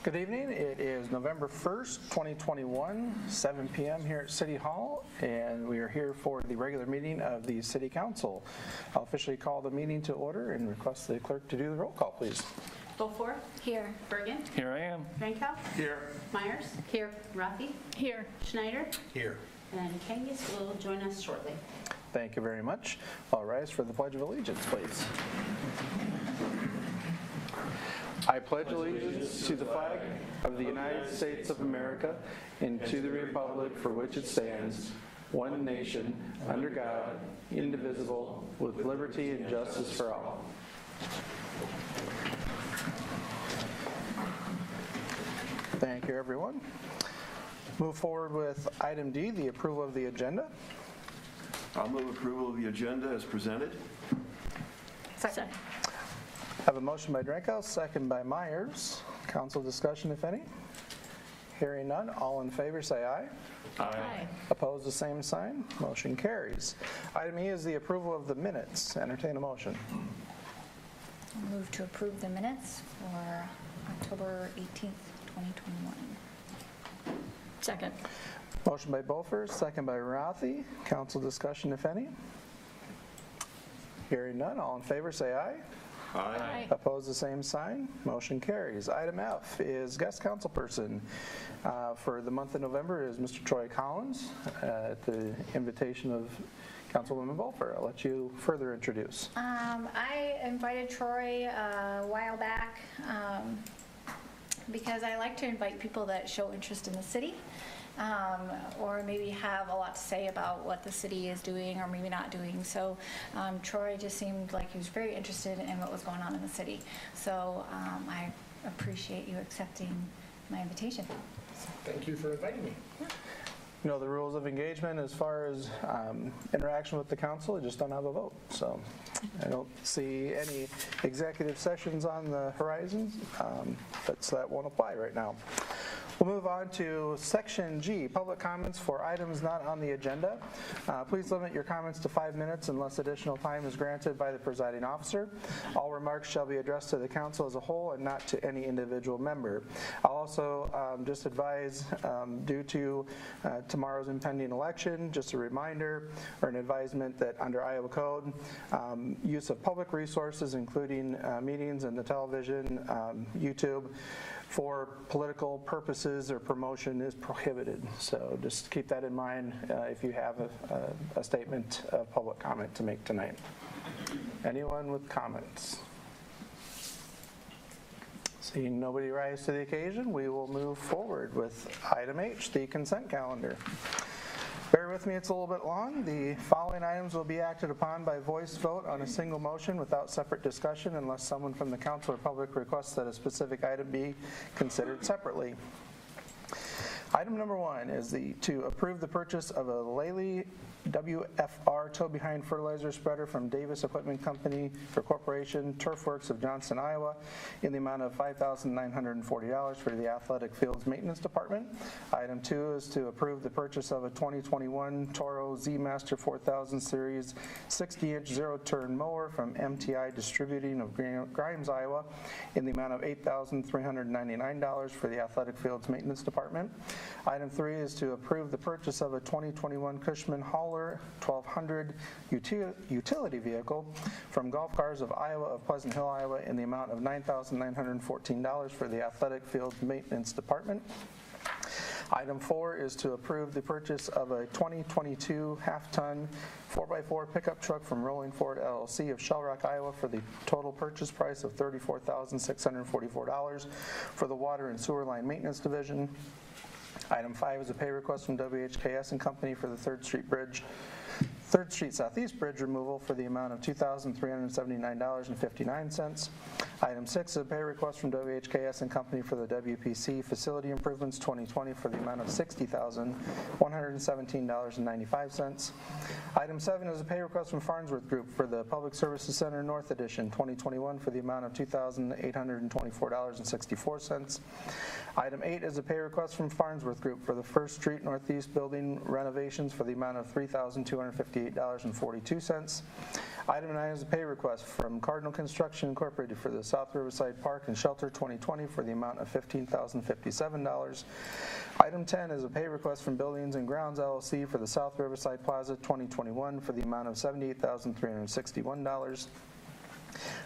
Good evening. It is November 1st, 2021, 7 p.m. here at City Hall, and we are here for the regular meeting of the City Council. I'll officially call the meeting to order and request the clerk to do the roll call, please. Beaufore? Here. Birgen? Here I am. Drenkow? Here. Meyers? Here. Rathe? Here. Schneider? Here. And Kangas will join us shortly. Thank you very much. All rise for the Pledge of Allegiance, please. I pledge allegiance to the flag of the United States of America and to the republic for which it stands, one nation, under God, indivisible, with liberty and justice for all. Thank you, everyone. Move forward with item D, the approval of the agenda. I'll move approval of the agenda as presented. Second. Have a motion by Drenkow, second by Meyers. Council discussion, if any. Hearing none, all in favor say aye. Aye. Opposed, the same sign. Motion carries. Item E is the approval of the minutes. Entertain a motion. I'll move to approve the minutes for October 18th, 2021. Second. Motion by Beaufore, second by Rathe. Council discussion, if any. Hearing none, all in favor say aye. Aye. Opposed, the same sign. Motion carries. Item F is guest councilperson. For the month of November is Mr. Troy Collins at the invitation of Councilmember Beaufore. I'll let you further introduce. I invited Troy a while back because I like to invite people that show interest in the city. Or maybe have a lot to say about what the city is doing or maybe not doing. So Troy just seemed like he was very interested in what was going on in the city. So I appreciate you accepting my invitation. Thank you for inviting me. You know the rules of engagement as far as interaction with the council, you just don't have a vote. So I don't see any executive sessions on the horizon, but so that won't apply right now. We'll move on to Section G, public comments for items not on the agenda. Please limit your comments to 5 minutes unless additional time is granted by the presiding officer. All remarks shall be addressed to the council as a whole and not to any individual member. I'll also just advise, due to tomorrow's impending election, just a reminder or an advisement that under Iowa Code, use of public resources, including meetings and the television, YouTube, for political purposes or promotion is prohibited. So just keep that in mind if you have a statement of public comment to make tonight. Anyone with comments? Seeing nobody rise to the occasion, we will move forward with item H, the consent calendar. Bear with me, it's a little bit long. The following items will be acted upon by voice vote on a single motion without separate discussion unless someone from the council or public requests that a specific item be considered separately. Item number 1 is to approve the purchase of a Lely WFR tow-behind fertilizer spreader from Davis Equipment Company for Corporation, Turf Works of Johnston, Iowa, in the amount of $5,940 for the Athletic Fields Maintenance Department. Item 2 is to approve the purchase of a 2021 Toro Zmaster 4000 Series 60-inch zero-turn mower from MTI Distributing of Grimes, Iowa, in the amount of $8,399 for the Athletic Fields Maintenance Department. Item 3 is to approve the purchase of a 2021 Cushman Hauler 1200 utility vehicle from Golf Cars of Iowa of Pleasant Hill, Iowa, in the amount of $9,914 for the Athletic Fields Maintenance Department. Item 4 is to approve the purchase of a 2022 half-ton 4x4 pickup truck from Rolling Ford LLC of Shell Rock, Iowa, for the total purchase price of $34,644 for the Water and Sewer Line Maintenance Division. Item 5 is a pay request from WHKS and Company for the 3rd Street Southeast Bridge removal for the amount of $2,379.59. Item 6 is a pay request from WHKS and Company for the WPC Facility Improvements 2020 for the amount of $60,117.95. Item 7 is a pay request from Farnsworth Group for the Public Services Center North Edition 2021 for the amount of $2,824.64. Item 8 is a pay request from Farnsworth Group for the 1st Street Northeast building renovations for the amount of $3,258.42. Item 9 is a pay request from Cardinal Construction Incorporated for the South Riverside Park and Shelter 2020 for the amount of $15,057. Item 10 is a pay request from Buildings and Grounds LLC for the South Riverside Plaza 2021 for the amount of $78,361.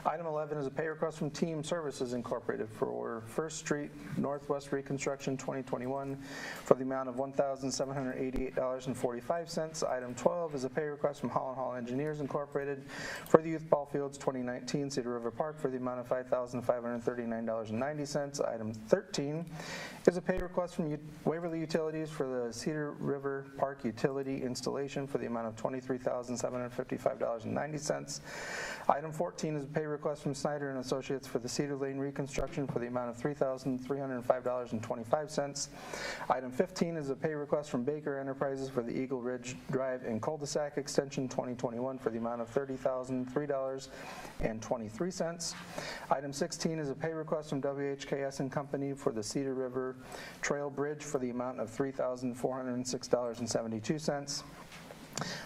Item 11 is a pay request from Team Services Incorporated for First Street Northwest Reconstruction 2021 for the amount of $1,788.45. Item 12 is a pay request from Holland Hall Engineers Incorporated for the Youth Ball Fields 2019 Cedar River Park for the amount of $5,539.90. Item 13 is a pay request from Waverly Utilities for the Cedar River Park utility installation for the amount of $23,755.90. Item 14 is a pay request from Schneider and Associates for the Cedar Lane reconstruction for the amount of $3,305.25. Item 15 is a pay request from Baker Enterprises for the Eagle Ridge Drive and Cul-de-sac Extension 2021 for the amount of $30,003.23. Item 16 is a pay request from WHKS and Company for the Cedar River Trail Bridge for the amount of $3,406.72.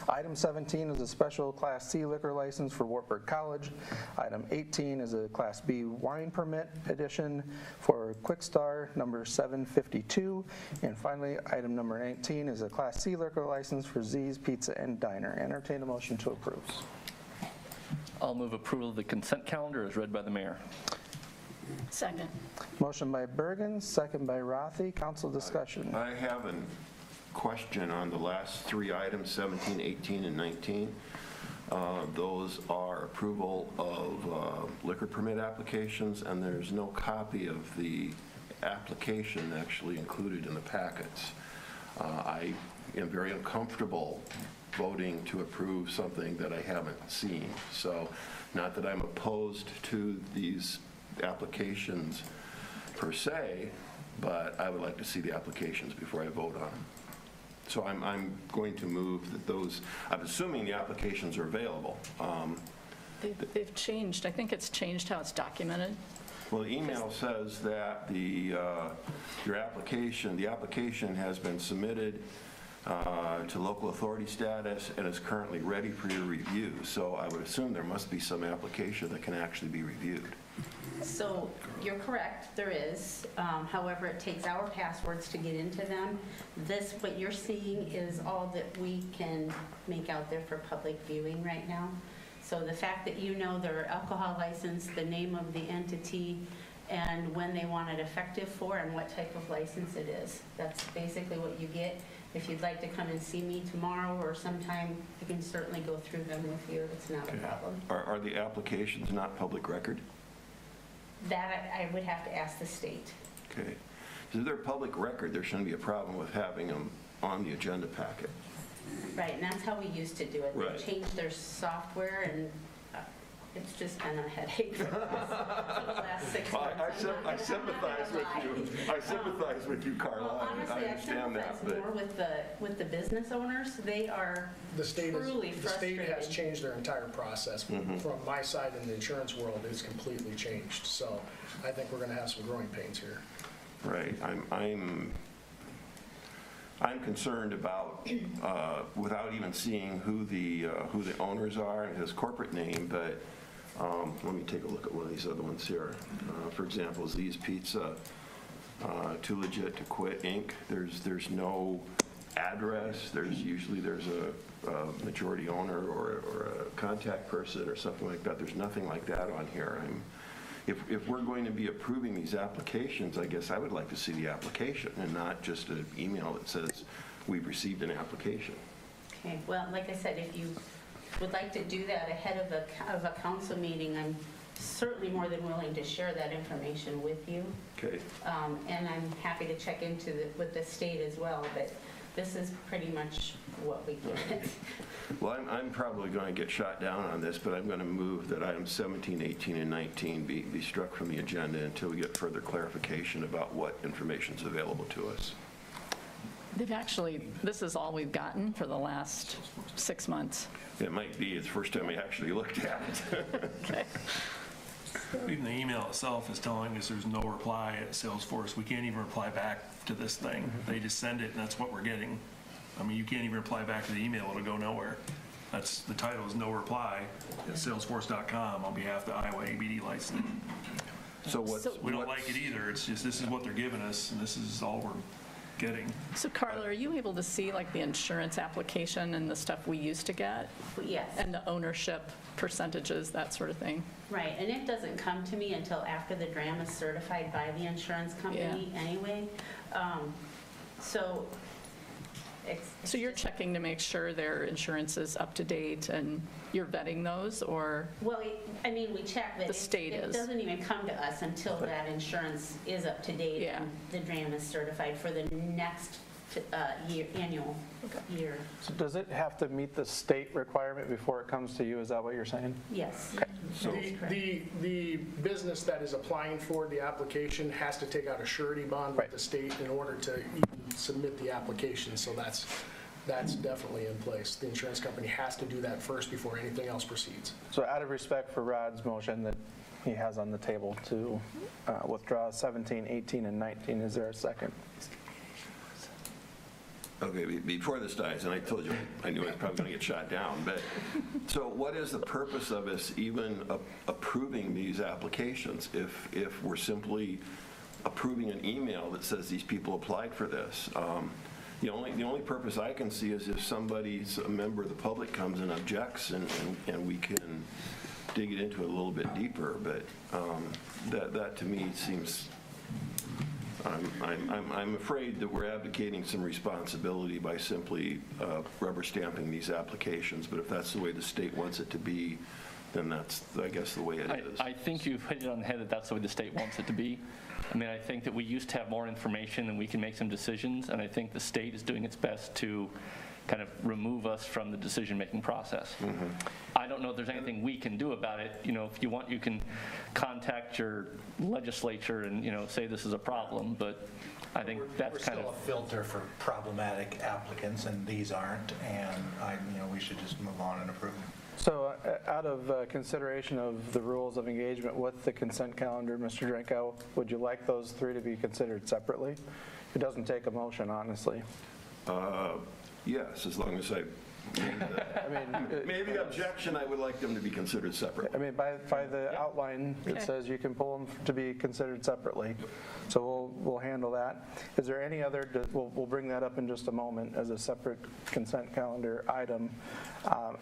Item 17 is a special Class C liquor license for Wartburg College. Item 18 is a Class B wine permit edition for Quickstar number 752. And finally, item number 19 is a Class C liquor license for Z's Pizza and Diner. Entertain a motion to approve. I'll move approval of the consent calendar as read by the mayor. Second. Motion by Birgen, second by Rathe. Council discussion. I have a question on the last three items, 17, 18, and 19. Those are approval of liquor permit applications, and there's no copy of the application actually included in the packets. I am very uncomfortable voting to approve something that I haven't seen. So, not that I'm opposed to these applications per se, but I would like to see the applications before I vote on them. So I'm going to move that those, I'm assuming the applications are available. They've changed. I think it's changed how it's documented. Well, the email says that the application has been submitted to local authority status and is currently ready for your review. So I would assume there must be some application that can actually be reviewed. So you're correct, there is. However, it takes our passwords to get into them. This, what you're seeing, is all that we can make out there for public viewing right now. So the fact that you know their alcohol license, the name of the entity, and when they want it effective for, and what type of license it is. That's basically what you get. If you'd like to come and see me tomorrow or sometime, I can certainly go through them with you. It's not a problem. Are the applications not public record? That I would have to ask the state. Okay. If they're public record, there shouldn't be a problem with having them on the agenda packet. Right, and that's how we used to do it. Right. They changed their software, and it's just been a headache for the last 6 months. I sympathize with you. I sympathize with you, Carla. Well, honestly, I understand that. sympathize more with the business owners. They are truly The state has frustrated. changed their entire process. From my side in the insurance world, it's completely changed. So I think we're going to have some growing pains here. Right. I'm concerned about, without even seeing who the owners are and his corporate name, but let me take a look at one of these other ones here. For example, Z's Pizza, Too Legit to Quit, Inc. There's no address. Usually there's a majority owner or a contact person or something like that. There's nothing like that on here. If we're going to be approving these applications, I guess I would like to see the application and not just an email that says we've received an application. Okay, well, like I said, if you would like to do that ahead of a council meeting, I'm certainly more than willing to share that information with you. Okay. And I'm happy to check into with the state as well, but this is pretty much what we get. Well, I'm probably going to get shot down on this, but I'm going to move that items 17, 18, and 19 be struck from the agenda until we get further clarification about what information is available to us. This is all we've gotten for the last 6 months. It might be the first time we actually looked at it. Okay. Even the email itself is telling us there's no reply at Salesforce. We can't even reply back to this thing. They just send it, and that's what we're getting. I mean, you can't even reply back to the email. It'll go nowhere. That's, the title is no reply at salesforce.com on behalf of the Iowa ABD license. So what's, We don't like it either, it's just, this is what they're giving us, and this is all we're getting. So Carla, are you able to see like the insurance application and the stuff we used to get? Yes. And the ownership percentages, that sort of thing? Right, and it doesn't come to me until after the dram is certified by the insurance company anyway. So it's So you're checking to make sure their insurance is up to date and you're vetting those, or? well, I mean, we check, but The state it is. doesn't even come to us until that insurance is up to date Yeah. and the dram is certified for the next annual year. So does it have to meet the state requirement before it comes to you? Is that what you're saying? Yes. That is correct. The business that is applying for the application has to take out a surety bond with Right. the state in order to even submit the application, so that's definitely in place. The insurance company has to do that first before anything else proceeds. So out of respect for Rod's motion that he has on the table to withdraw 17, 18, and 19, is there a second? okay, before this dies, and I told you, I knew I was probably going to get shot down, but, so what is the purpose of us even approving these applications if we're simply approving an email that says these people applied for this? The only purpose I can see is if a member of the public comes and objects, and we can dig it into it a little bit deeper, but that to me seems, I'm afraid that we're abdicating some responsibility by simply rubber stamping these applications, but if that's the way the state wants it to be, then that's, I guess, the way it is. I think you've hit it on the head that that's the way the state wants it to be. I mean, I think that we used to have more information and we can make some decisions, and I think the state is doing its best to kind of remove us from the decision-making process. I don't know if there's anything we can do about it. You know, if you want, you can contact your legislature and, say this is a problem, but I think that's kind We're of... still a filter for problematic applicants, and these aren't, and we should just move on and approve them. So out of consideration of the rules of engagement with the consent calendar, Mr. Drenkow, would you like those three to be considered separately? It doesn't take a motion, honestly. Yes, as long as I made the objection, I would like them to be considered separate. I mean, by the outline, it says you can pull them to be considered separately. So we'll handle that. Is there any other, we'll bring that up in just a moment as a separate consent calendar item.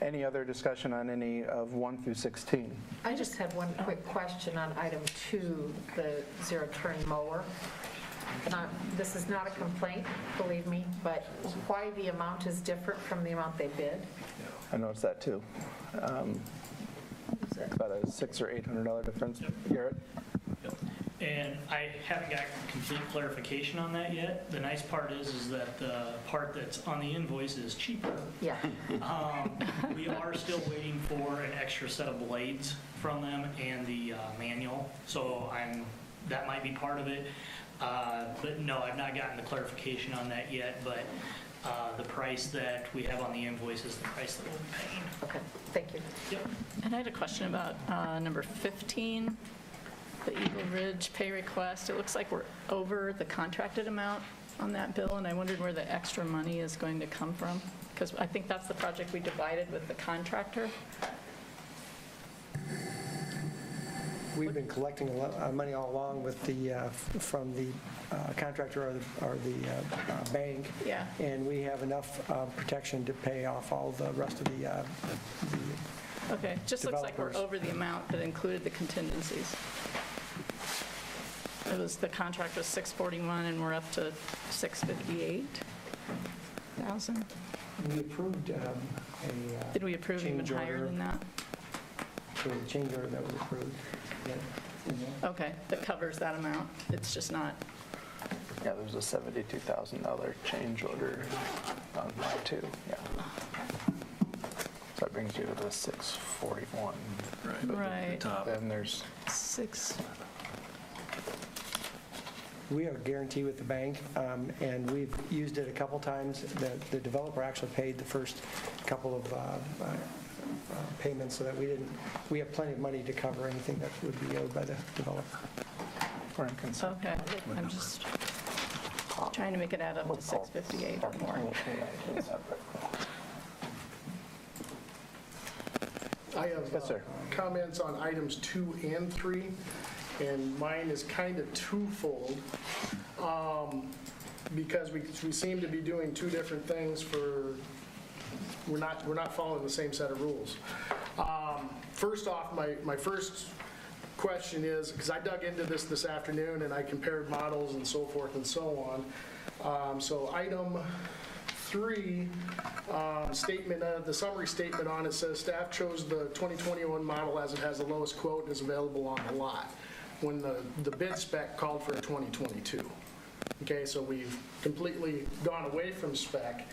Any other discussion on any of 1 through 16? I just had one quick question on item 2, the zero-turn mower. And this is not a complaint, believe me, but why the amount is different from the amount they bid? I noticed that too. About a $600 or $800 difference. Garrett? And I haven't got complete clarification on that yet. The nice part is that the part that's on the invoice is cheaper. Yeah. We are still waiting for an extra set of blades from them and the manual, so that might be part of it. But no, I've not gotten the clarification on that yet, but the price that we have on the invoice is the price that we'll be paying. Okay, thank you. Yep. And I had a question about number 15, the Eagle Ridge pay request. It looks like we're over the contracted amount on that bill, and I wondered where the extra money is going to come from, because I think that's the project we divided with the contractor. We've been collecting a lot of money all along with from the contractor or the bank. Yeah. And we have enough protection to pay off all the rest of the Okay, just looks like we're developers. over the amount that included the contingencies. The contract was 641 and we're up to 658,000. We approved a Did we approve even change higher order. than that? for the change order that was approved. Okay, that covers that amount. It's just not, Yeah, there's a $72,000 change order on line 2. Yeah. So that brings you to the 641. Right. But Right. the top. Then there's 6, We have a guarantee with the bank, and we've used it a couple times. The developer actually paid the first couple of payments, so that we have plenty of money to cover anything that would be owed by the developer. we're in consent. okay. I'm just trying to make it add up to 658 or more. I have Yes, sir. comments on items 2 and 3, and mine is kind of twofold, because we seem to be doing two different things we're not following the same set of rules. First off, my first question is, because I dug into this afternoon and I compared models and so forth and so on. So item 3, statement, the summary statement on it says staff chose the 2021 model as it has the lowest quote and is available on the lot, when the bid spec called for a 2022. Okay, so we've completely gone away from spec.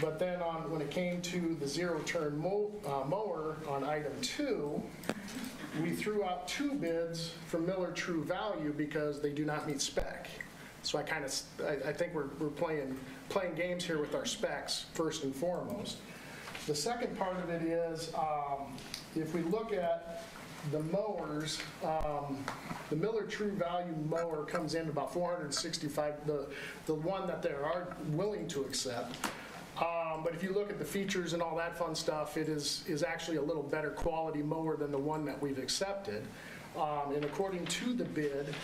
But then when it came to the zero-turn mower on item 2, we threw out 2 bids from Miller True Value because they do not meet spec. So I think we're playing games here with our specs first and foremost. The second part of it is, if we look at the mowers, the Miller True Value mower comes in about $465, the one that they are willing to accept. But if you look at the features and all that fun stuff, it is actually a little better quality mower than the one that we've accepted. And according to the bid,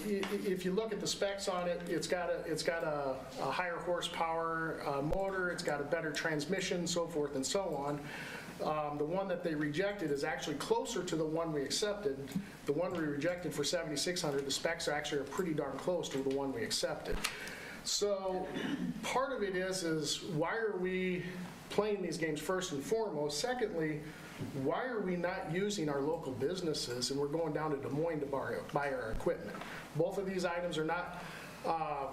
if you look at the specs on it, it's got a higher horsepower motor, it's got a better transmission, so forth and so on. The one that they rejected is actually closer to the one we accepted. The one we rejected for $7,600, the specs actually are pretty darn close to the one we accepted. So part of it is why are we playing these games first and foremost? Secondly, why are we not using our local businesses and we're going down to Des Moines to buy our equipment? Both of these items are not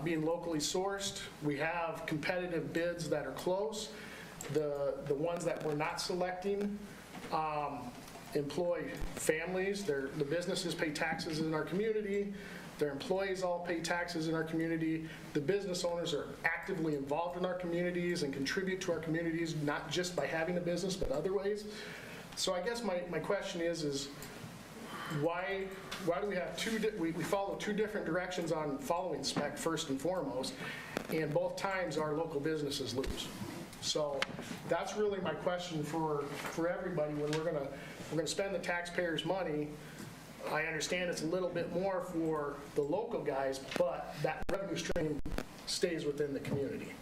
being locally sourced. We have competitive bids that are close. The ones that we're not selecting employ families. The businesses pay taxes in our community. Their employees all pay taxes in our community. The business owners are actively involved in our communities and contribute to our communities, not just by having a business, but other ways. So I guess my question is why do we have we follow 2 different directions on following spec first and foremost, and both times our local businesses lose? So that's really my question for everybody. When we're gonna spend the taxpayers' money, I understand it's a little bit more for the local guys, but that revenue stream stays within the community.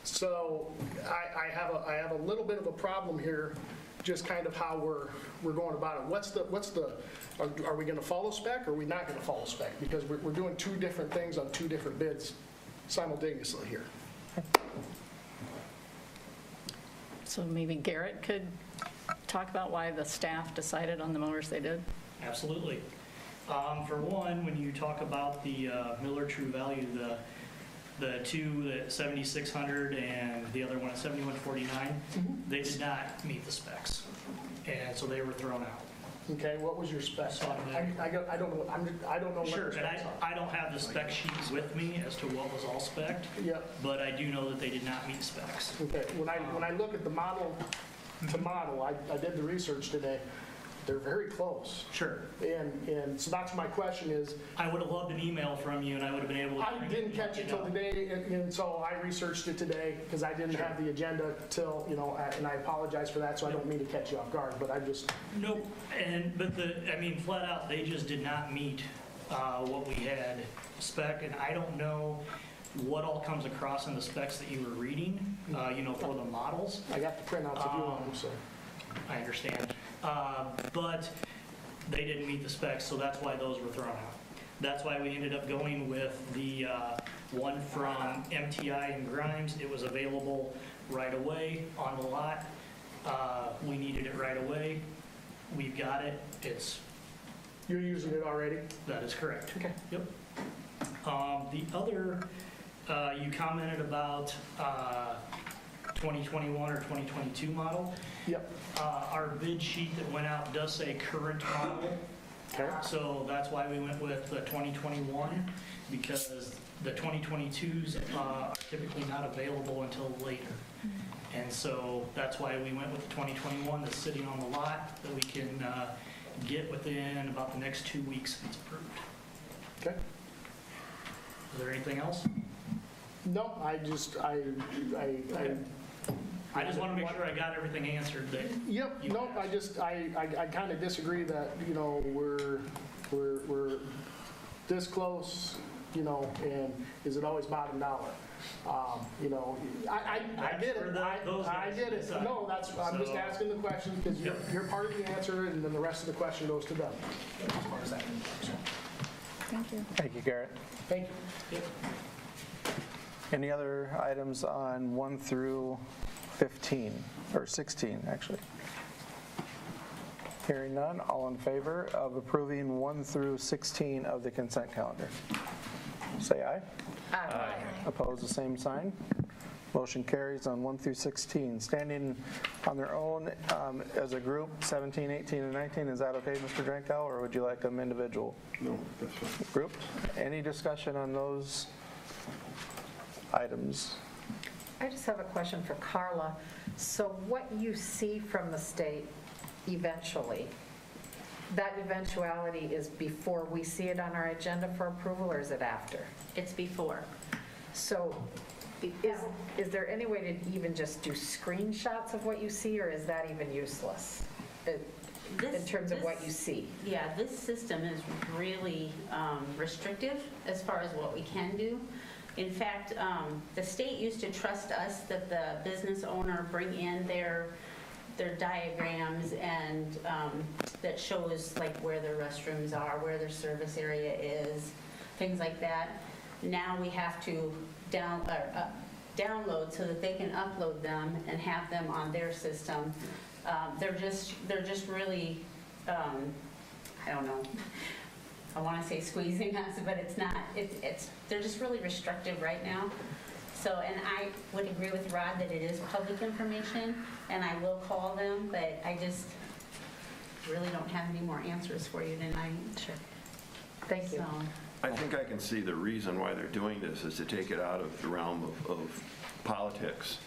So I have a little bit of a problem here, just kind of how we're going about it. Are we going to follow spec or are we not going to follow spec? Because we're doing 2 different things on 2 different bids simultaneously here. So maybe Garrett could talk about why the staff decided on the mowers they did? Absolutely. For one, when you talk about the Miller True Value, the 2 at $7,600 and the other one at $7,149, they did not meet the specs, and so they were thrown out. Okay, what was your spec? I don't know. I don't know. Sure, and I don't have the spec sheets with me as to what was all spec'd. Yep. But I do know that they did not meet specs. Okay. When I look at the model to model, I did the research today. They're very close. Sure. And so that's my question is... I would have loved an email from you, and I would have been able to... I didn't catch it till today, and so I researched it today, because I didn't have the agenda till, and I apologize for that, so I don't mean to catch you off guard, but I just... Nope, but flat out, they just did not meet what we had spec, and I don't know what all comes across in the specs that you were reading, for the models. I got the printouts of you on them, so... I understand. But they didn't meet the specs, so that's why those were thrown out. That's why we ended up going with the one from MTI and Grimes. It was available right away on the lot. We needed it right away. We've got it. You're using it already? That is correct. Okay. Yep. The other, you commented about 2021 or 2022 model. Yep. Our bid sheet that went out does say current model. Okay. So that's why we went with the 2021, because the 2022s are typically not available until later. And so that's why we went with the 2021 that's sitting on the lot that we can get within about the next 2 weeks if it's approved. Okay. Is there anything else? No, I I just want to make sure I got everything answered that. Yep, you nope, asked. I kind of disagree that, we're this close, and is it always bottom dollar? I get it, I get it. No, I'm just asking the question because you're part of the answer and then the rest of the question goes to them. As far as that goes. Thank you. Thank you, Garrett. Thank you. Any other items on 1 through 15, or 16, actually? Hearing none, all in favor of approving 1 through 16 of the consent calendar? Say aye. Aye. Opposed, the same sign. Motion carries on 1 through 16. Standing on their own as a group, 17, 18, and 19, is that okay, Mr. Drenkow, or would you like them individual? No, that's fine. Group? Any discussion on those items? I just have a question for Carla. So what you see from the state eventually, that eventuality is before we see it on our agenda for approval, or is it after? It's before. So is there any way to even just do screenshots of what you see, or is that even useless in terms of what you see? Yeah, this system is really restrictive as far as what we can do. In fact, the state used to trust us that the business owner bring in their diagrams and that shows like where their restrooms are, where their service area is, things like that. Now we have to download so that they can upload them and have them on their system. They're just really, I don't know. I want to say squeezing us, but it's not. They're just really restrictive right now. So, and I would agree with Rod that it is public information, and I will call them, but I just really don't have any more answers for you tonight. Sure. Thank you. So, I think I can see the reason why they're doing this is to take it out of the realm of politics.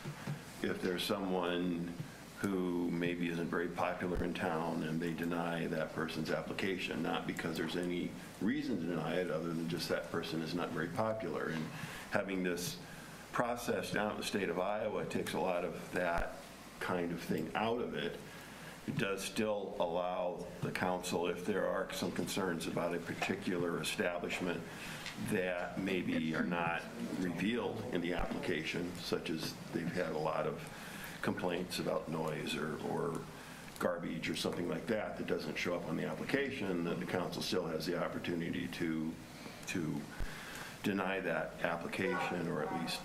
If there's someone who maybe isn't very popular in town and they deny that person's application, not because there's any reason to deny it other than just that person is not very popular. And having this process down in the state of Iowa takes a lot of that kind of thing out of it. It does still allow the council, if there are some concerns about a particular establishment that maybe are not revealed in the application, such as they've had a lot of complaints about noise or garbage or something like that that doesn't show up on the application, that the council still has the opportunity to deny that application or at least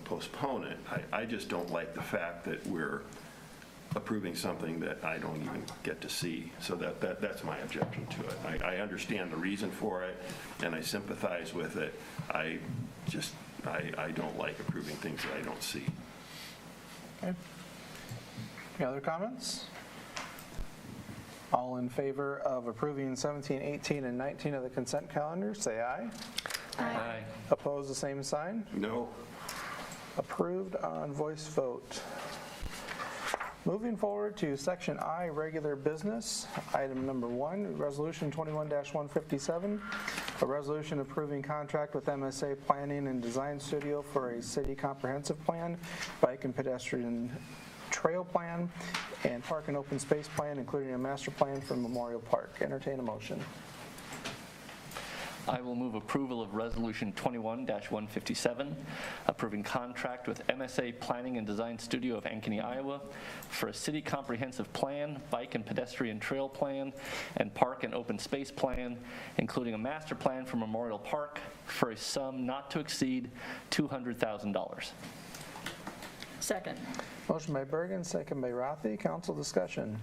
postpone it. I just don't like the fact that we're approving something that I don't even get to see. So that's my objection to it. I understand the reason for it and I sympathize with it. I don't like approving things that I don't see. Okay. Any other comments? All in favor of approving 17, 18, and 19 of the consent calendar, say aye. Aye. Opposed, the same sign. No. Approved on voice vote. Moving forward to Section I, regular business. Item number 1, Resolution 21-157, a resolution approving contract with MSA Planning and Design Studio for a city comprehensive plan, bike and pedestrian trail plan, and park and open space plan, including a master plan for Memorial Park. Entertain a motion. I will move approval of Resolution 21-157, approving contract with MSA Planning and Design Studio of Ankeny, Iowa, for a city comprehensive plan, bike and pedestrian trail plan, and park and open space plan, including a master plan for Memorial Park, for a sum not to exceed $200,000. Second. Motion by Birgen, second by Rathe. Council discussion.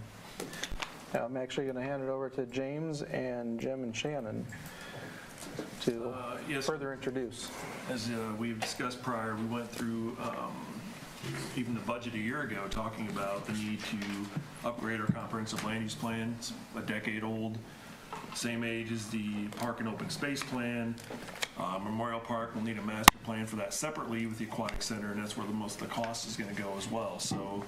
Now, I'm actually going to hand it over to James and Jim and Shannon to Yes. further introduce. As we've discussed prior, we went through even the budget a year ago talking about the need to upgrade our comprehensive land use plan. It's a decade old, same age as the park and open space plan. Memorial Park will need a master plan for that separately with the aquatic center, and that's where most of the cost is going to go as well. So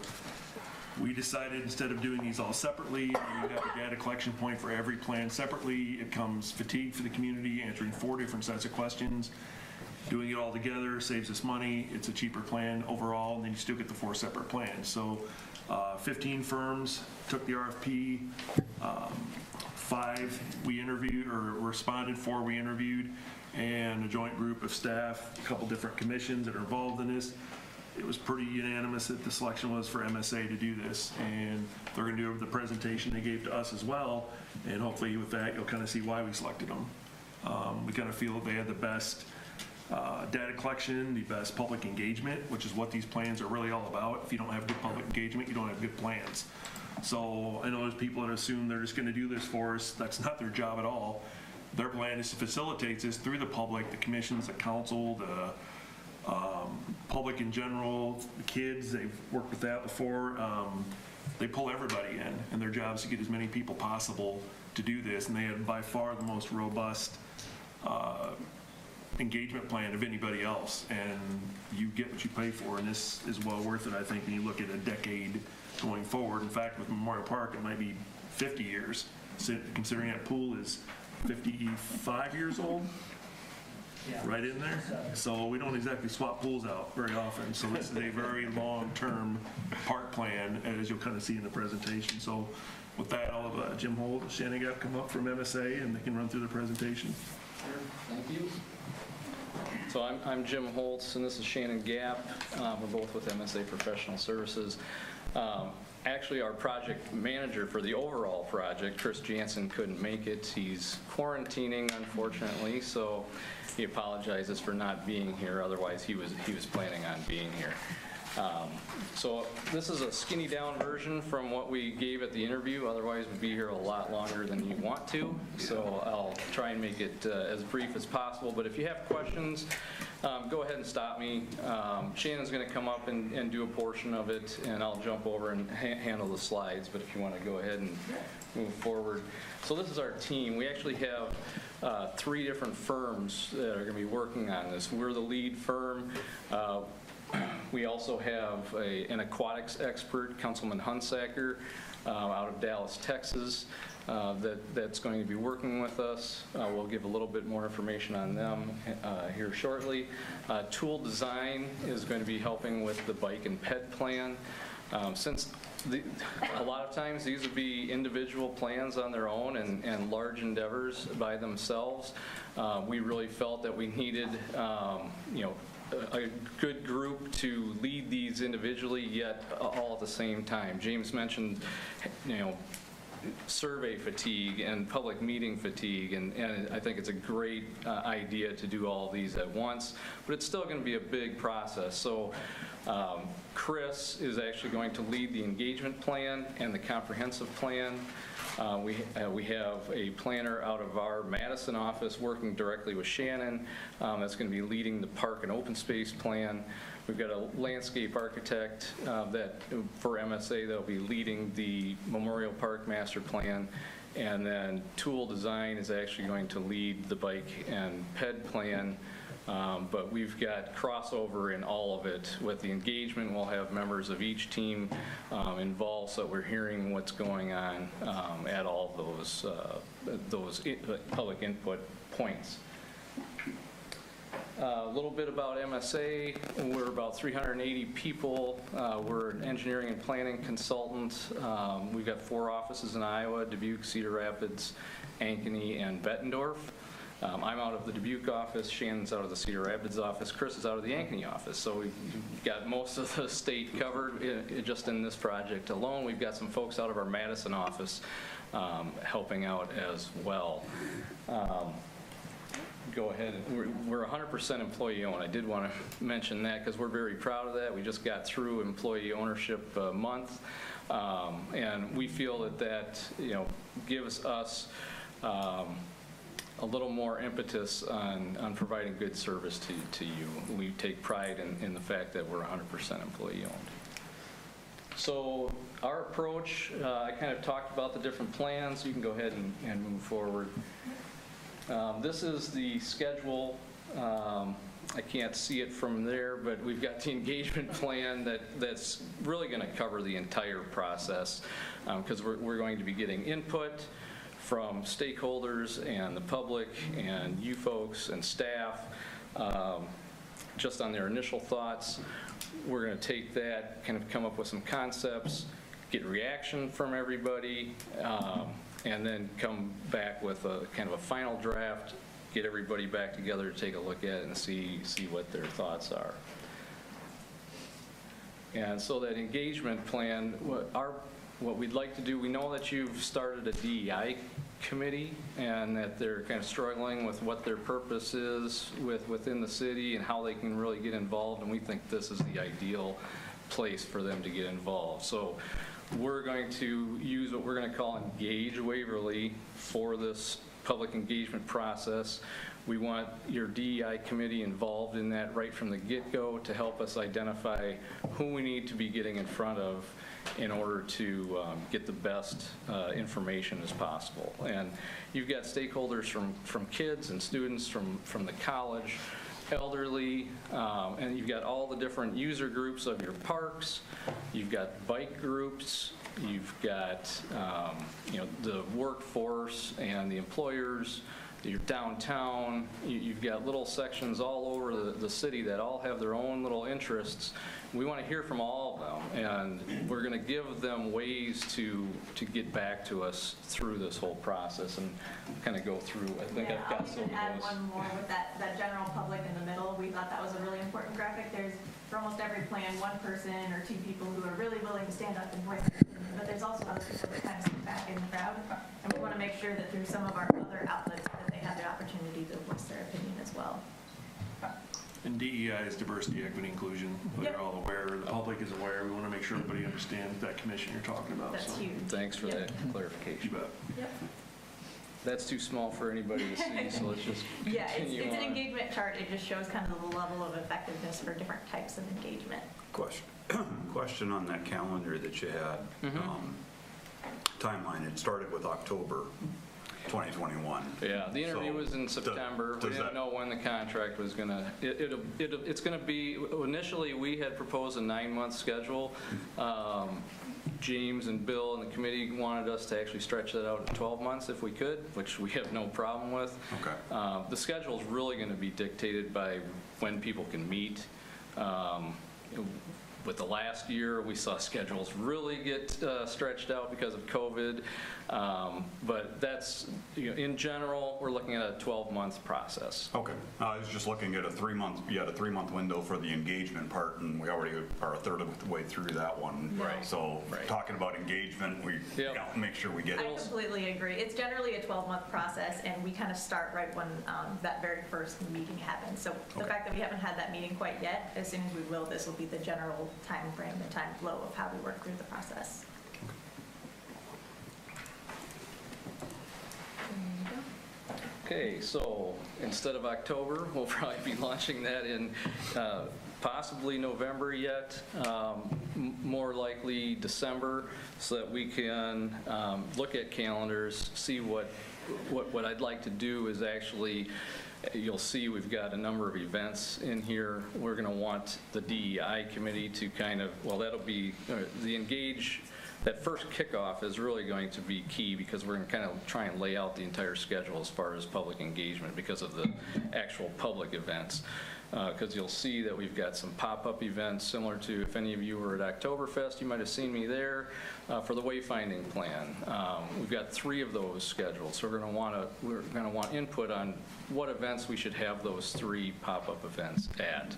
we decided instead of doing these all separately, we have a data collection point for every plan separately. It comes fatigued for the community, answering 4 different sets of questions. doing it all together saves us money. It's a cheaper plan overall, and then you still get the 4 separate plans. So 15 firms took the RFP, 5 we interviewed or responded, 4 we interviewed, and a joint group of staff, a couple different commissions that are involved in this. It was pretty unanimous that the selection was for MSA to do this, and they're going to do the presentation they gave to us as well, and hopefully with that you'll kind of see why we selected them. We kind of feel that they had the best data collection, the best public engagement, which is what these plans are really all about. If you don't have good public engagement, you don't have good plans. So I know there's people that assume they're just going to do this for us. That's not their job at all. Their plan is to facilitate this through the public, the commissions, the council, the public in general, the kids. They've worked with that before. They pull everybody in, and their job is to get as many people possible to do this, and they have by far the most robust engagement plan of anybody else, and you get what you pay for, and this is well worth it, I think, when you look at a decade going forward. In fact, with Memorial Park, it might be 50 years, considering that pool is 55 years old, right in there. So we don't exactly swap pools out very often, so this is a very long-term park plan, as you'll kind of see in the presentation. So with that, I'll have Jim Holt and Shannon Gap come up from MSA, and they can run through the presentation. Thank you. So I'm Jim Holtz, and this is Shannon Gap. We're both with MSA Professional Services. Actually, our project manager for the overall project, Chris Jansen, couldn't make it. He's quarantining, unfortunately, so he apologizes for not being here. Otherwise, he was planning on being here. So this is a skinny down version from what we gave at the interview. Otherwise, we'd be here a lot longer than you want to. So I'll try and make it as brief as possible. But if you have questions, go ahead and stop me. Shannon's going to come up and do a portion of it, and I'll jump over and handle the slides. But if you want to go ahead and move forward. So this is our team. We actually have 3 different firms that are going to be working on this. We're the lead firm. We also have an aquatics expert, Councilman Hunsacker, out of Dallas, Texas, that's going to be working with us. We'll give a little bit more information on them here shortly. Tool Design is going to be helping with the bike and ped plan. Since a lot of times these would be individual plans on their own and large endeavors by themselves, we really felt that we needed, a good group to lead these individually, yet all at the same time. James mentioned, survey fatigue and public meeting fatigue, and I think it's a great idea to do all of these at once, but it's still going to be a big process. So Chris is actually going to lead the engagement plan and the comprehensive plan. We have a planner out of our Madison office working directly with Shannon that's going to be leading the park and open space plan. We've got a landscape architect that for MSA that'll be leading the Memorial Park master plan, and then Tool Design is actually going to lead the bike and ped plan. But we've got crossover in all of it. With the engagement, we'll have members of each team involved, so we're hearing what's going on at all those public input points. A little bit about MSA. We're about 380 people. We're an engineering and planning consultant. We've got 4 offices in Iowa: Dubuque, Cedar Rapids, Ankeny, and Bettendorf. I'm out of the Dubuque office, Shannon's out of the Cedar Rapids office, Chris is out of the Ankeny office. So we've got most of the state covered just in this project alone. We've got some folks out of our Madison office helping out as well. Go ahead. We're 100% employee owned. I did want to mention that because we're very proud of that. We just got through employee ownership month, and we feel that gives us a little more impetus on providing good service to you. We take pride in the fact that we're 100% employee owned. So our approach, I kind of talked about the different plans. You can go ahead and move forward. This is the schedule. I can't see it from there, but we've got the engagement plan that's really going to cover the entire process because we're going to be getting input from stakeholders and the public and you folks and staff. just on their initial thoughts. We're going to take that, kind of come up with some concepts, get reaction from everybody, and then come back with a kind of a final draft, get everybody back together to take a look at it and see what their thoughts are. And so that engagement plan, what we'd like to do, we know that you've started a DEI committee and that they're kind of struggling with what their purpose is within the city and how they can really get involved, and we think this is the ideal place for them to get involved. So we're going to use what we're going to call Engage Waverly for this public engagement process. We want your DEI committee involved in that right from the get-go to help us identify who we need to be getting in front of in order to get the best information as possible. And you've got stakeholders from kids and students from the college, elderly, and you've got all the different user groups of your parks. You've got bike groups. You've got the workforce and the employers. Your downtown. You've got little sections all over the city that all have their own little interests. We want to hear from all of them, and we're going to give them ways to get back to us through this whole process and kind of go through. I think I've got some of those. Add one more with that general public in the middle. We thought that was a really important graphic. There's, for almost every plan, one person or two people who are really willing to stand up and voice their opinion, but there's also other people that kind of sit back in the crowd, and we want to make sure that through some of our other outlets that they have the opportunity to voice their opinion as well. And DEI is diversity, equity, inclusion. They're all aware, the public is aware. We want to make sure everybody understands that commission you're talking about. That's huge. Thanks for that clarification. You bet. Yep. That's too small for anybody to see, so let's just Yeah, continue it's an on. engagement chart. It just shows kind of the level of effectiveness for different types of engagement. Question on that calendar that you had. Timeline, it started with October 2021. Yeah, the interview So was in September. We didn't know when the contract was going to, it's going to be, initially we had proposed a 9-month schedule. James and Bill and the committee wanted us to actually stretch that out to 12 months if we could, which we have no problem with. Okay. The schedule is really going to be dictated by when people can meet. With the last year, we saw schedules really get stretched out because of COVID. But that's, in general, we're looking at a 12-month process. Okay. I was just looking at a 3-month, you had a 3-month window for the engagement part, and we already are a third of the way through that one. Right. So talking about engagement, we make sure we get I it. completely agree. It's generally a 12-month process, and we kind of start right when that very first meeting happens. So the fact that we haven't had that meeting quite yet, as soon as we will, this will be the general time frame, the time flow of how we work through the process. Okay, so instead of October, we'll probably be launching that in possibly November yet, more likely December, so that we can look at calendars, see what I'd like to do is actually, you'll see we've got a number of events in here. We're going to want the DEI committee to kind of, well, that'll be the Engage. That first kickoff is really going to be key because we're going to kind of try and lay out the entire schedule as far as public engagement because of the actual public events. Because you'll see that we've got some pop-up events similar to, if any of you were at Oktoberfest, you might have seen me there for the wayfinding plan. We've got 3 of those scheduled, so we're going to want input on what events we should have those 3 pop-up events at.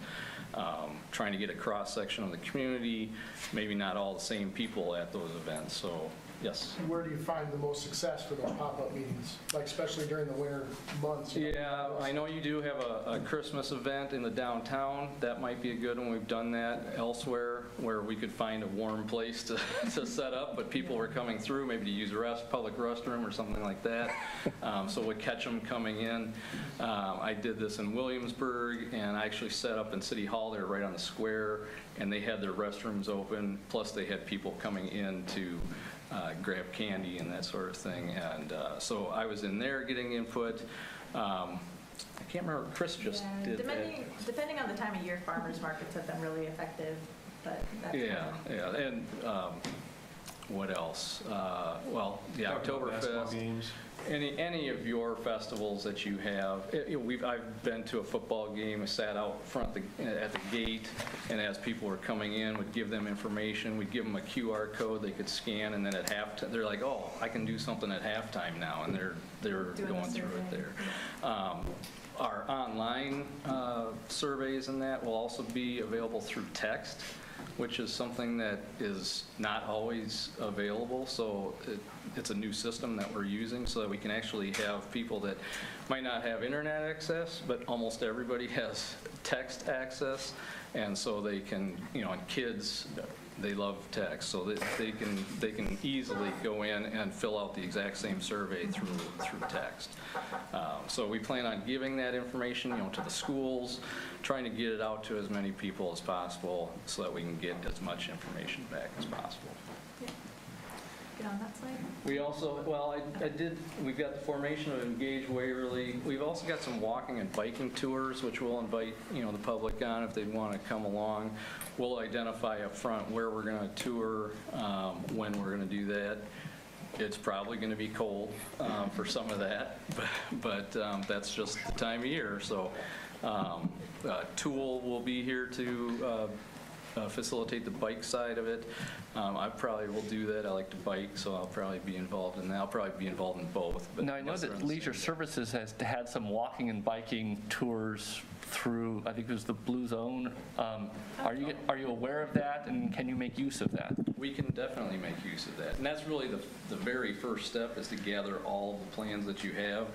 Trying to get a cross-section of the community, maybe not all the same people at those events. So, yes? Where do you find the most success for those pop-up meetings, like especially during the winter months? Yeah, I know you do have a Christmas event in the downtown. That might be a good one. We've done that elsewhere where we could find a warm place to set up, but people were coming through maybe to use a public restroom or something like that. So we'd catch them coming in. I did this in Williamsburg, and I actually set up in City Hall there right on the square, and they had their restrooms open, plus they had people coming in to grab candy and that sort of thing. And so I was in there getting input. I can't remember, Chris just did that. Depending on the time of year, farmers markets have been really effective. But that's and what else? Well, the Oktoberfest. any of your festivals that you have, I've been to a football game, I sat out front at the gate, and as people were coming in, would give them information, we'd give them a QR code they could scan, and then at halftime, they're like, oh, I can do something at halftime now, and they're going through it there. Our online surveys and that will also be available through text, which is something that is not always available. So it's a new system that we're using so that we can actually have people that might not have internet access, but almost everybody has text access. And so they can, and kids, they love text, so that they can easily go in and fill out the exact same survey through text. So we plan on giving that information, to the schools, trying to get it out to as many people as possible so that we can get as much information back as possible. Get on that slide. We also, we've got the formation of Engage Waverly. We've also got some walking and biking tours, which we'll invite, the public on if they want to come along. We'll identify up front where we're going to tour, when we're going to do that. It's probably going to be cold for some of that, but that's just the time of year. So Tool will be here to facilitate the bike side of it. I probably will do that. I like to bike, so I'll probably be involved in that. I'll probably be involved in both. But now, I know that Leisure Services has had some walking and biking tours through, I think it was the Blue Zone. Are you aware of that, and can you make use of that? We can definitely make use of that. And that's really the very first step, is to gather all the plans that you have.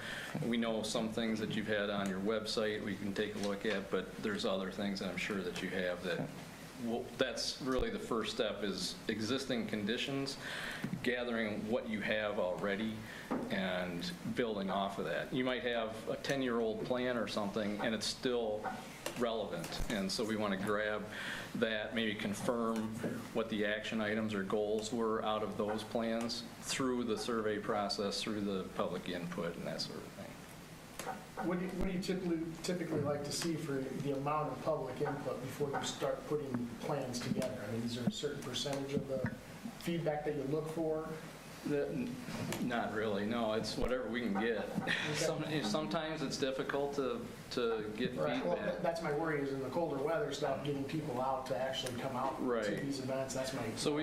We know some things that you've had on your website we can take a look at, but there's other things that I'm sure that you have that that's really the first step, is existing conditions, gathering what you have already and building off of that. You might have a 10-year-old plan or something and it's still relevant, and so we want to grab that, maybe confirm what the action items or goals were out of those plans through the survey process, through the public input and that sort of thing. What do you typically like to see for the amount of public input before you start putting plans together? I mean, is there a certain percentage of the feedback that you look for? Not really, no. It's whatever we can get. Sometimes it's difficult to get feedback. Well, that's my worry, is in the colder weather stuff, getting people out to actually come out to these events. That's my So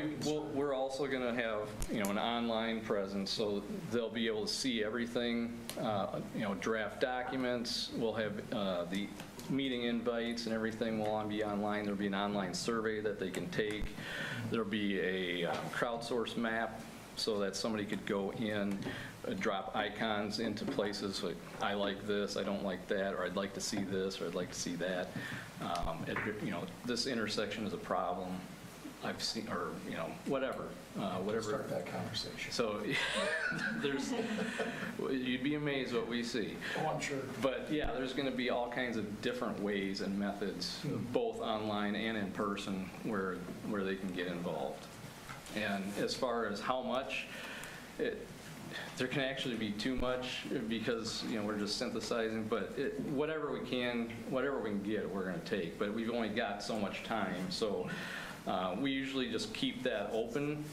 we're also going to have an online presence, so they'll be able to see everything. Draft documents. We'll have the meeting invites and everything will be online. There'll be an online survey that they can take. There'll be a crowdsource map, so that somebody could go in, drop icons into places like, I like this, I don't like that, or I'd like to see this, or I'd like to see that. This intersection is a problem. I've seen, or whatever. Start that conversation. So you'd be amazed what we see. Oh, I'm sure. But yeah, there's going to be all kinds of different ways and methods, both online and in person, where they can get involved. And as far as how much, there can actually be too much, because we're just synthesizing, but whatever we can get, we're going to take. But we've only got so much time, so we usually just keep that open,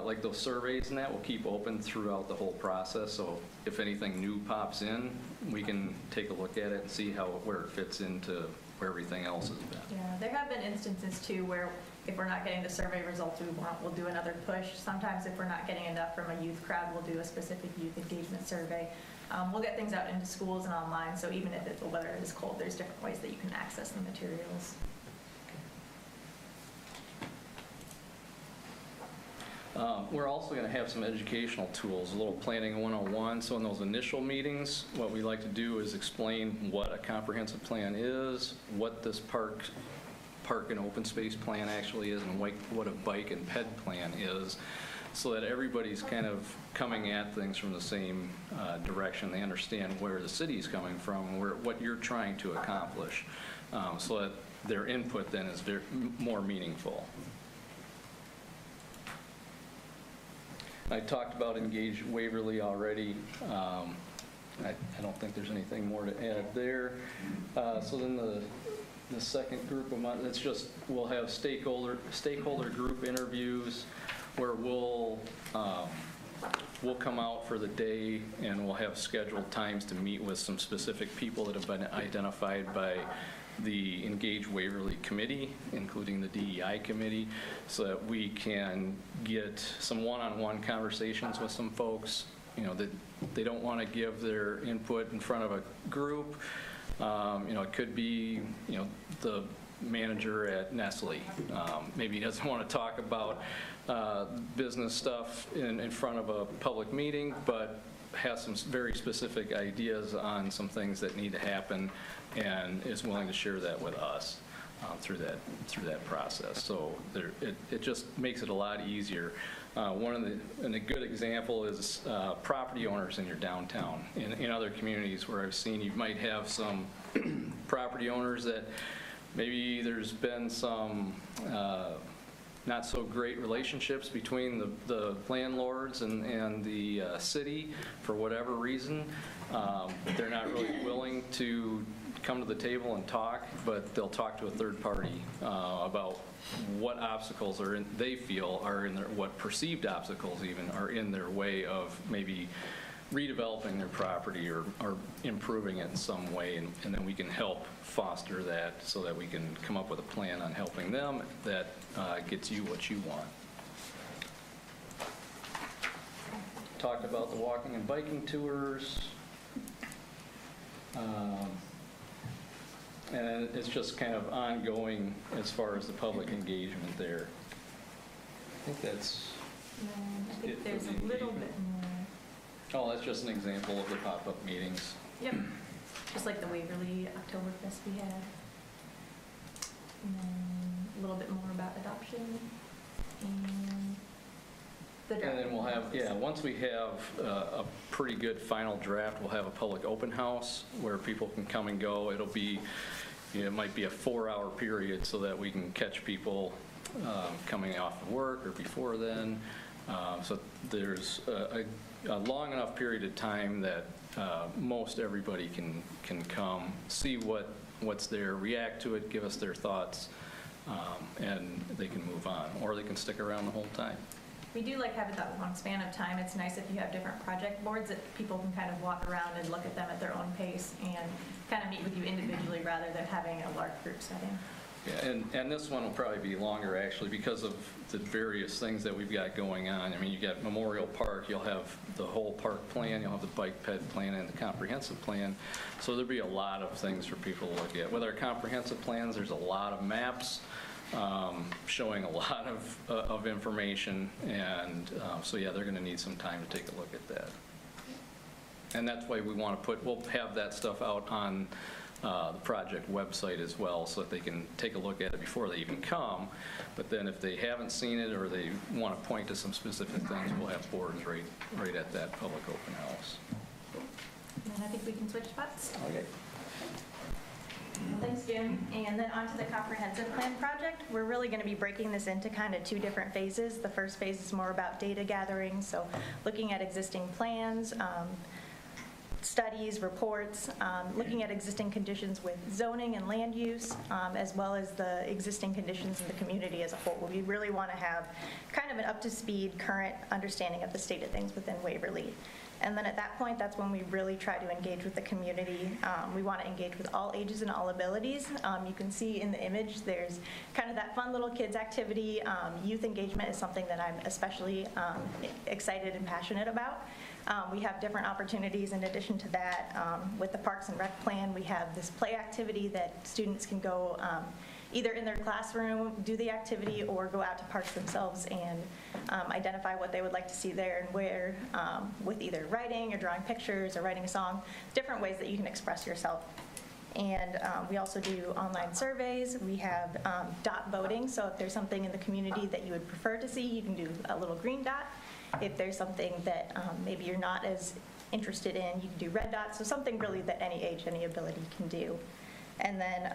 like those surveys and that we'll keep open throughout the whole process. So if anything new pops in, we can take a look at it and see where it fits into where everything else has been. Yeah, there have been instances too where if we're not getting the survey results we want, we'll do another push. Sometimes if we're not getting enough from a youth crowd, we'll do a specific youth engagement survey. We'll get things out into schools and online, so even if the weather is cold, there's different ways that you can access the materials. We're also going to have some educational tools, a little planning 101. So in those initial meetings, what we like to do is explain what a comprehensive plan is, what this park and open space plan actually is, and what a bike and ped plan is, so that everybody's kind of coming at things from the same direction. They understand where the city's coming from, what you're trying to accomplish, so that their input then is more meaningful. I talked about Engage Waverly already. I don't think there's anything more to add there. So then the second group of months, we'll have stakeholder group interviews, where we'll We'll come out for the day, and we'll have scheduled times to meet with some specific people that have been identified by the Engage Waverly Committee, including the DEI Committee, so that we can get some one-on-one conversations with some folks, that they don't want to give their input in front of a group. It could be, the manager at Nestle. Maybe he doesn't want to talk about business stuff in front of a public meeting, but has some very specific ideas on some things that need to happen and is willing to share that with us through that process. So it just makes it a lot easier. And a good example is property owners in your downtown. In other communities where I've seen, you might have some property owners that maybe there's been some not so great relationships between the landlords and the city for whatever reason. They're not really willing to come to the table and talk, but they'll talk to a third party about what obstacles they feel are in their, what perceived obstacles even are in their way of maybe redeveloping their property or improving it in some way, and then we can help foster that so that we can come up with a plan on helping them that gets you what you want. Talked about the walking and biking tours. And it's just kind of ongoing as far as the public engagement there. I think that's I think there's a little bit more. Oh, that's just an example of the pop-up meetings. Yep. Just like the Waverly Oktoberfest we had. And then a little bit more about adoption and the draft. And then we'll have, once we have a pretty good final draft, we'll have a public open house where people can come and go. It'll be, it might be a 4-hour period so that we can catch people coming off of work or before then. So there's a long enough period of time that most everybody can come, see what's there, react to it, give us their thoughts, and they can move on, or they can stick around the whole time. We do like having that long span of time. It's nice if you have different project boards that people can kind of walk around and look at them at their own pace and kind of meet with you individually rather than having a large group setting. Yeah, and this one will probably be longer actually because of the various things that we've got going on. I mean, you got Memorial Park, you'll have the whole park plan, you'll have the bike ped plan and the comprehensive plan. So there'll be a lot of things for people to look at. With our comprehensive plans, there's a lot of maps showing a lot of information, and so yeah, they're going to need some time to take a look at that. And that's why we want to we'll have that stuff out on the project website as well so that they can take a look at it before they even come. But then if they haven't seen it or they want to point to some specific things, we'll have boards right at that public open house. And I think we can switch spots. Okay. Thanks, Jim. And then on to the comprehensive plan project. We're really going to be breaking this into kind of 2 different phases. The first phase is more about data gathering, so looking at existing plans, studies, reports, looking at existing conditions with zoning and land use, as well as the existing conditions in the community as a whole. We really want to have kind of an up-to-speed, current understanding of the state of things within Waverly. And then at that point, that's when we really try to engage with the community. We want to engage with all ages and all abilities. You can see in the image, there's kind of that fun little kids activity. Youth engagement is something that I'm especially excited and passionate about. We have different opportunities in addition to that. With the Parks and Rec plan, we have this play activity that students can go either in their classroom, do the activity, or go out to parks themselves and identify what they would like to see there and where, with either writing or drawing pictures or writing a song, different ways that you can express yourself. And we also do online surveys. We have dot voting, so if there's something in the community that you would prefer to see, you can do a little green dot. If there's something that maybe you're not as interested in, you can do red dots, so something really that any age, any ability can do. And then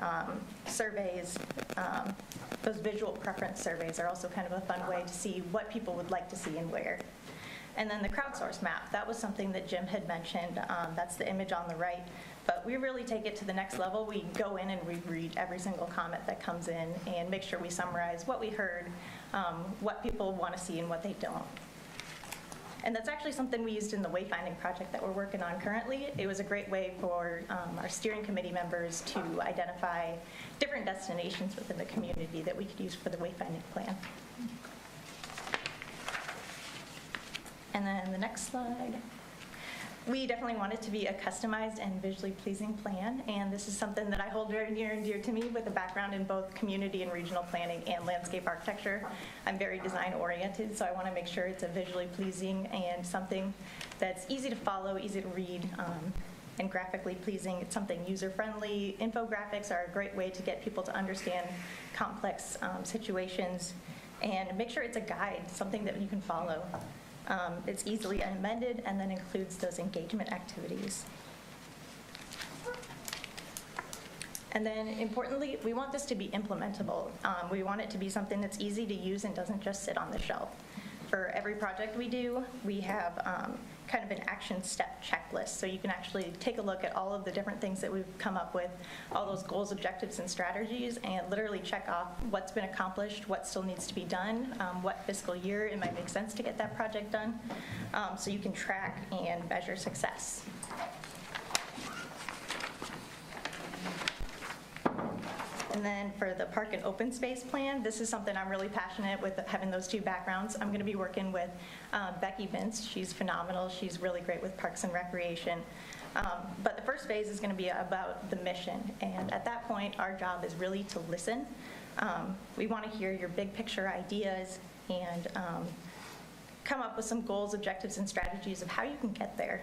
surveys, those visual preference surveys are also kind of a fun way to see what people would like to see and where. And then the crowdsource map, that was something that Jim had mentioned. That's the image on the right. But we really take it to the next level. We go in and we read every single comment that comes in and make sure we summarize what we heard, what people want to see and what they don't. And that's actually something we used in the wayfinding project that we're working on currently. It was a great way for our steering committee members to identify different destinations within the community that we could use for the wayfinding plan. And then the next slide. We definitely want it to be a customized and visually pleasing plan, and this is something that I hold very near and dear to me with a background in both community and regional planning and landscape architecture. I'm very design oriented, so I want to make sure it's a visually pleasing and something that's easy to follow, easy to read, and graphically pleasing. It's something user-friendly. Infographics are a great way to get people to understand complex situations, and make sure it's a guide, something that you can follow. It's easily amended and then includes those engagement activities. And then importantly, we want this to be implementable. We want it to be something that's easy to use and doesn't just sit on the shelf. For every project we do, we have kind of an action step checklist. So you can actually take a look at all of the different things that we've come up with, all those goals, objectives, and strategies, and literally check off what's been accomplished, what still needs to be done, what fiscal year it might make sense to get that project done, so you can track and measure success. And then for the park and open space plan, this is something I'm really passionate with, having those two backgrounds. I'm going to be working with Becky Vince. She's phenomenal. She's really great with parks and recreation. But the first phase is going to be about the mission. And at that point, our job is really to listen. We want to hear your big picture ideas and come up with some goals, objectives, and strategies of how you can get there.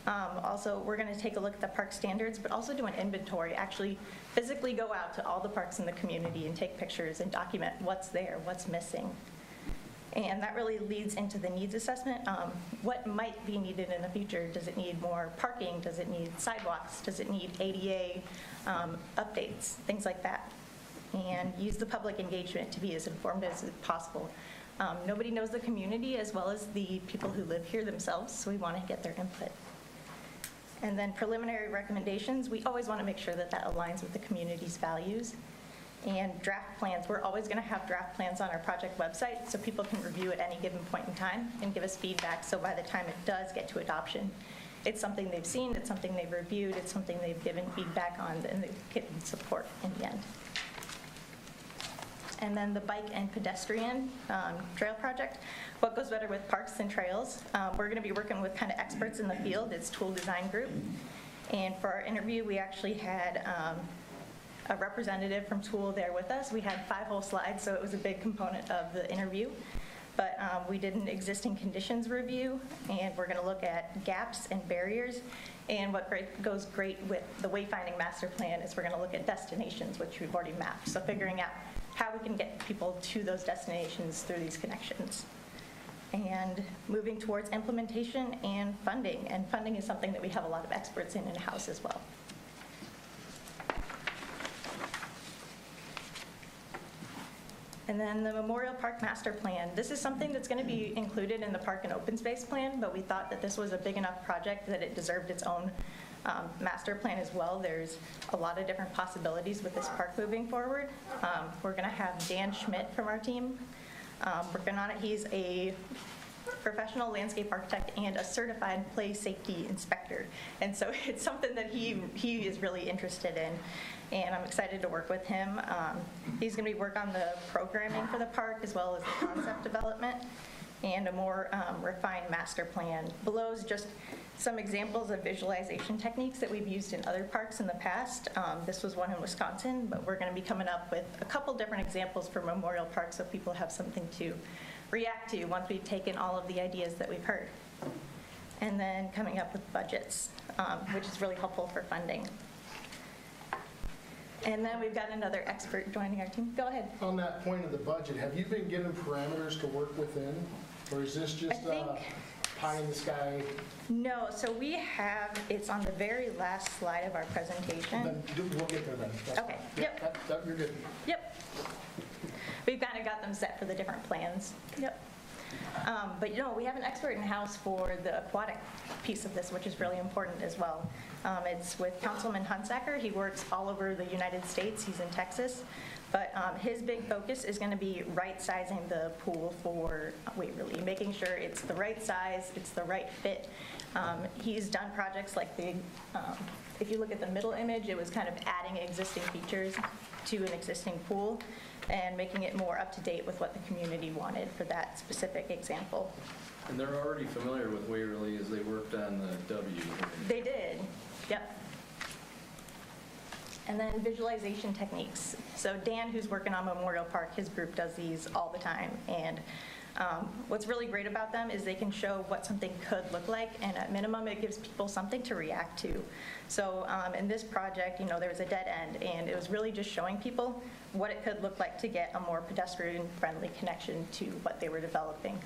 Also, we're going to take a look at the park standards, but also do an inventory, actually physically go out to all the parks in the community and take pictures and document what's there, what's missing. And that really leads into the needs assessment. What might be needed in the future? Does it need more parking? Does it need sidewalks? Does it need ADA updates? Things like that. And use the public engagement to be as informed as possible. Nobody knows the community as well as the people who live here themselves, so we want to get their input. And then preliminary recommendations, we always want to make sure that that aligns with the community's values. And draft plans, we're always going to have draft plans on our project website so people can review at any given point in time and give us feedback, so by the time it does get to adoption, it's something they've seen, it's something they've reviewed, it's something they've given feedback on, and they've given support in the end. And then the bike and pedestrian trail project. What goes better with parks and trails? We're going to be working with kind of experts in the field. It's Tool Design Group. And for our interview, we actually had a representative from Tool there with us. We had 5 whole slides, so it was a big component of the interview. But we did an existing conditions review, and we're going to look at gaps and barriers. And what goes great with the wayfinding master plan is we're going to look at destinations, which we've already mapped. So figuring out how we can get people to those destinations through these connections. And moving towards implementation and funding. And funding is something that we have a lot of experts in-house as well. And then the Memorial Park Master Plan. This is something that's going to be included in the Park and Open Space Plan, but we thought that this was a big enough project that it deserved its own master plan as well. There's a lot of different possibilities with this park moving forward. We're going to have Dan Schmidt from our team working on it. He's a professional landscape architect and a certified play safety inspector. And so it's something that he is really interested in, and I'm excited to work with him. He's going to be working on the programming for the park as well as the concept development and a more refined master plan. Below is just some examples of visualization techniques that we've used in other parks in the past. This was one in Wisconsin, but we're going to be coming up with a couple different examples for Memorial Park so people have something to react to once we've taken all of the ideas that we've heard. And then coming up with budgets, which is really helpful for funding. And then we've got another expert joining our team. Go ahead. On that point of the budget, have you been given parameters to work within? Or is this just pie in the sky? No, so we have, it's on the very last slide of our presentation. Then we'll get there then. That's okay, fine. yep. You're good. Yep. We've kind of got them set for the different plans. Yep. But we have an expert in-house for the aquatic piece of this, which is really important as well. It's with Councilman Hunsacker. He works all over the United States. He's in Texas. But his big focus is going to be right-sizing the pool for Waverly, making sure it's the right size, it's the right fit. He's done projects like if you look at the middle image, it was kind of adding existing features to an existing pool and making it more up to date with what the community wanted for that specific example. And they're already familiar with Waverly as they worked on the W. They did, yep. And then visualization techniques. So Dan, who's working on Memorial Park, his group does these all the time. And what's really great about them is they can show what something could look like, and at minimum, it gives people something to react to. So in this project, there was a dead end, and it was really just showing people what it could look like to get a more pedestrian-friendly connection to what they were developing.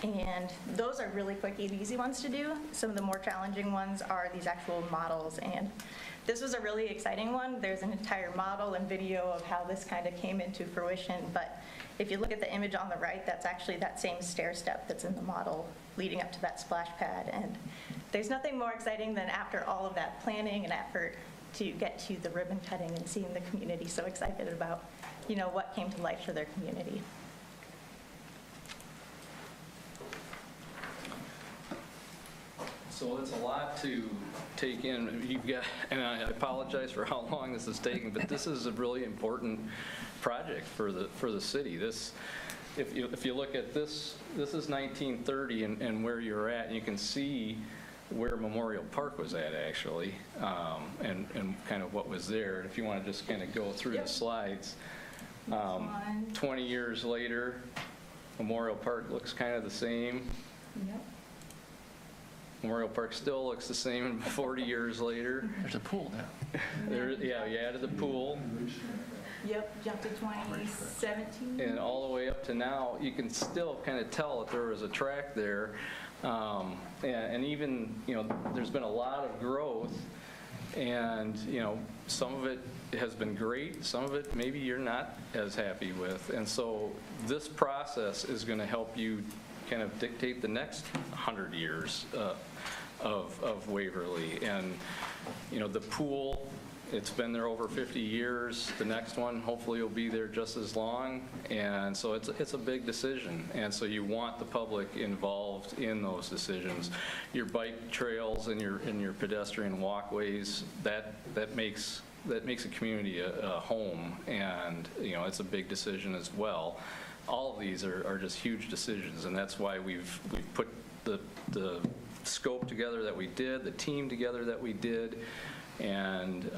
And those are really quick and easy ones to do. Some of the more challenging ones are these actual models, and this was a really exciting one. There's an entire model and video of how this kind of came into fruition, but if you look at the image on the right, that's actually that same stair step that's in the model leading up to that splash pad. And there's nothing more exciting than after all of that planning and effort to get to the ribbon cutting and seeing the community so excited about, what came to life for their community. So it's a lot to take in. You've got, and I apologize for how long this is taking, but this is a really important project for the city. This, if you look at this, this is 1930 and where you're at, and you can see where Memorial Park was at actually, and kind of what was there. If you want to just kind of go through the slides. 20 years later, Memorial Park looks kind of the same. Yep. Memorial Park still looks the same 40 years later. There's a pool now. Yeah, you added the pool. Yep, jumped to 2017. And all the way up to now, you can still kind of tell that there was a track there. And even, there's been a lot of growth, and, some of it has been great, some of it maybe you're not as happy with. And so this process is going to help you kind of dictate the next 100 years of Waverly. And, the pool, it's been there over 50 years. The next one hopefully will be there just as long. And so it's a big decision. And so you want the public involved in those decisions. Your bike trails and your pedestrian walkways, that makes a community a home. And, it's a big decision as well. All of these are just huge decisions, and that's why we've put the scope together that we did, the team together that we did, and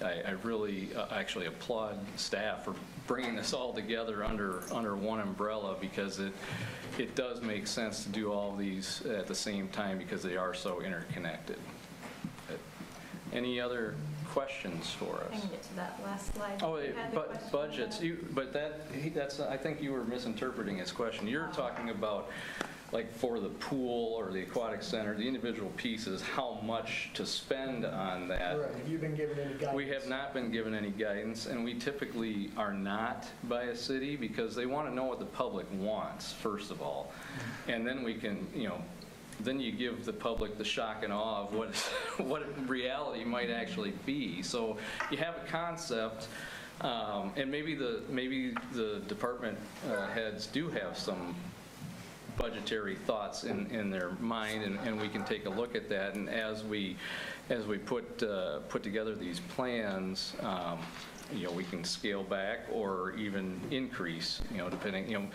I really actually applaud staff for bringing this all together under one umbrella, because it does make sense to do all these at the same time because they are so interconnected. Any other questions for us? I can get to that last slide. Oh, but budgets. That's. I think you were misinterpreting his question. You're talking about, like, for the pool or the aquatic center, the individual pieces, how much to spend on that. Right. Have you been given any guidance? We have not been given any guidance, and we typically are not by a city because they want to know what the public wants, first of all, and then we can, then you give the public the shock and awe of what reality might actually be. So you have a concept, and maybe the department heads do have some budgetary thoughts in their mind, and we can take a look at that. And as we put together these plans, we can scale back or even increase, depending.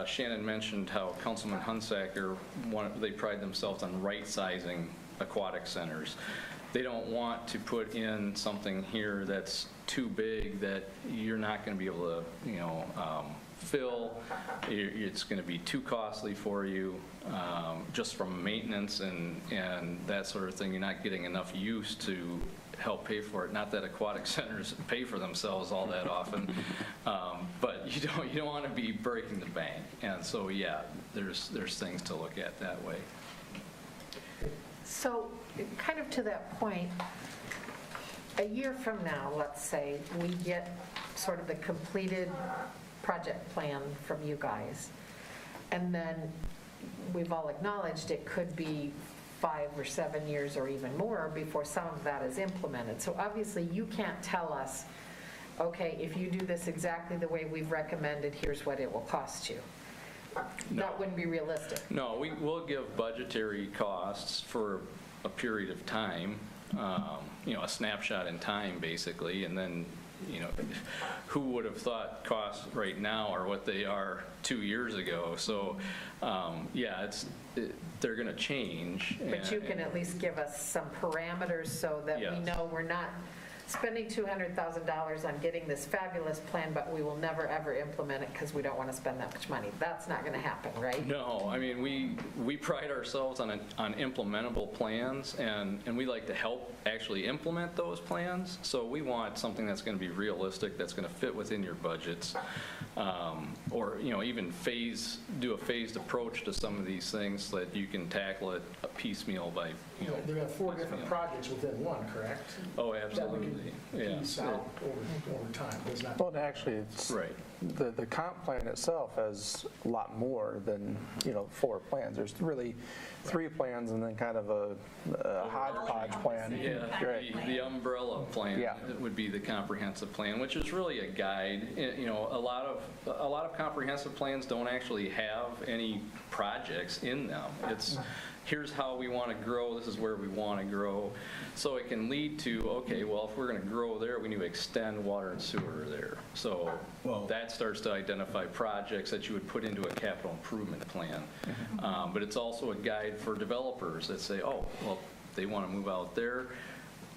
Shannon mentioned how Councilman Hunsaker, they pride themselves on right-sizing aquatic centers. They don't want to put in something here that's too big that you're not going to be able to, fill. It's going to be too costly for you, just from maintenance and that sort of thing. You're not getting enough use to help pay for it. Not that aquatic centers pay for themselves all that often, but you don't want to be breaking the bank. And so yeah, there's things to look at that way. So kind of to that point, a year from now, let's say, we get sort of the completed project plan from you guys, and then we've all acknowledged it could be 5 or 7 years or even more before some of that is implemented. So obviously, you can't tell us, okay, if you do this exactly the way we've recommended, here's what it will cost you. That wouldn't be realistic. No, we will give budgetary costs for a period of time, a snapshot in time, basically, and then, who would have thought costs right now are what they are 2 years ago? So, they're going to change. But you can at least give us some parameters so that we know we're not spending $200,000 on getting this fabulous plan, but we will never, ever implement it because we don't want to spend that much money. That's not going to happen, right? No, I mean, we pride ourselves on implementable plans, and we like to help actually implement those plans. So we want something that's going to be realistic, that's going to fit within your budgets, or even do a phased approach to some of these things so that you can tackle it a piecemeal by There are 4 different projects within one, correct? Oh, absolutely. Yeah. Piece out over time. There's not. Well, actually, it's right. The comp plan itself has a lot more than 4 plans. There's really 3 plans and then kind of a hodgepodge plan. Yeah, Right. the umbrella plan would be the comprehensive plan, which is really a guide. A lot of comprehensive plans don't actually have any projects in them. It's here's how we want to grow, this is where we want to grow. So it can lead to, okay, well, if we're going to grow there, we need to extend water and sewer there. So that starts to identify projects that you would put into a capital improvement plan. But it's also a guide for developers that say, oh, well, they want to move out there.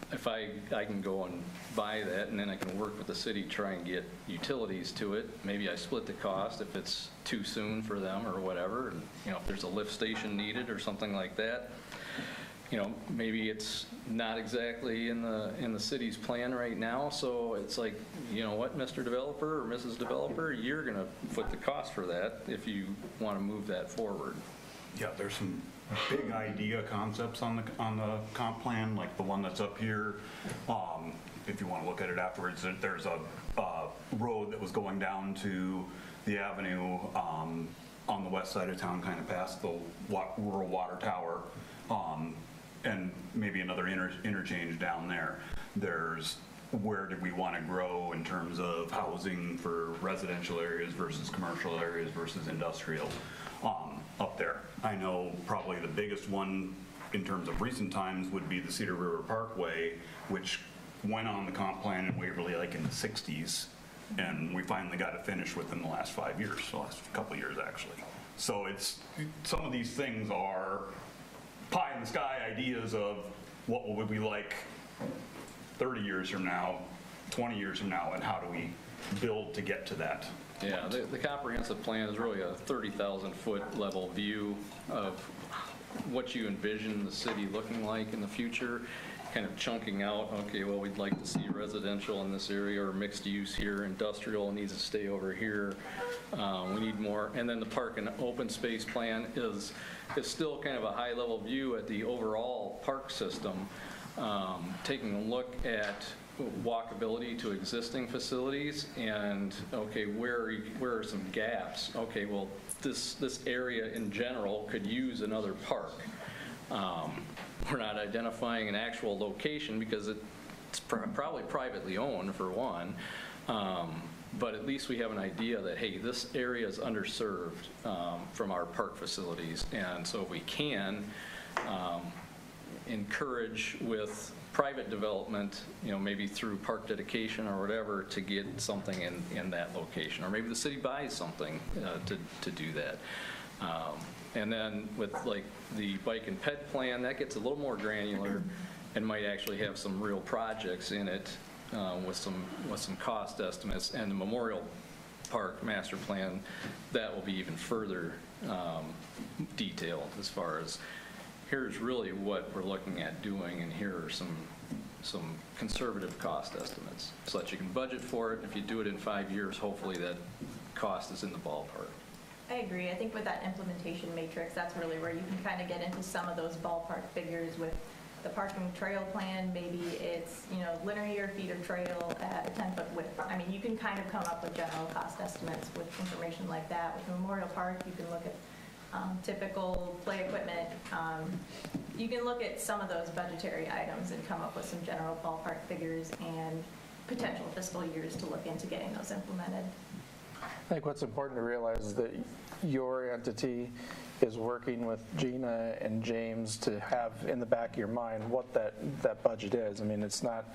If I can go and buy that, and then I can work with the city, try and get utilities to it. Maybe I split the cost if it's too soon for them or whatever. And, if there's a lift station needed or something like that, maybe it's not exactly in the city's plan right now. So it's like, you know what, Mr. Developer or Mrs. Developer, you're going to foot the cost for that if you want to move that forward. Yeah, there's some big idea concepts on the comp plan, like the one that's up here. If you want to look at it afterwards, there's a road that was going down to the avenue on the west side of town, kind of past the rural water tower, and maybe another interchange down there. There's where do we want to grow in terms of housing for residential areas versus commercial areas versus industrial up there. I know probably the biggest one in terms of recent times would be the Cedar River Parkway, which went on the comp plan in Waverly like in the 60s, and we finally got it finished within the last 5 years, the last couple of years actually. So it's, some of these things are pie in the sky ideas of what would we like 30 years from now, 20 years from now, and how do we build to get to that. Yeah, the comprehensive plan is really a 30,000-foot level view of what you envision the city looking like in the future, kind of chunking out, okay, well, we'd like to see residential in this area or mixed use here, industrial needs to stay over here. We need more. And then the park and open space plan is still kind of a high-level view at the overall park system, taking a look at walkability to existing facilities and, okay, where are some gaps? Okay, well, this area in general could use another park. We're not identifying an actual location because it's probably privately owned for one, but at least we have an idea that, hey, this area is underserved from our park facilities, and so if we can encourage with private development, maybe through park dedication or whatever, to get something in that location, or maybe the city buys something to do that. And then with like the bike and ped plan, that gets a little more granular and might actually have some real projects in it with some cost estimates. And the Memorial Park master plan, that will be even further detailed as far as here's really what we're looking at doing, and here are some conservative cost estimates so that you can budget for it. If you do it in 5 years, hopefully that cost is in the ballpark. I agree. I think with that implementation matrix, that's really where you can kind of get into some of those ballpark figures with the parking trail plan. Maybe it's, linear feet of trail at a 10-foot width. I mean, you can kind of come up with general cost estimates with information like that. With Memorial Park, you can look at typical play equipment. You can look at some of those budgetary items and come up with some general ballpark figures and potential fiscal years to look into getting those implemented. I think what's important to realize is that your entity is working with Gina and James to have in the back of your mind what that budget is. I mean, it's not,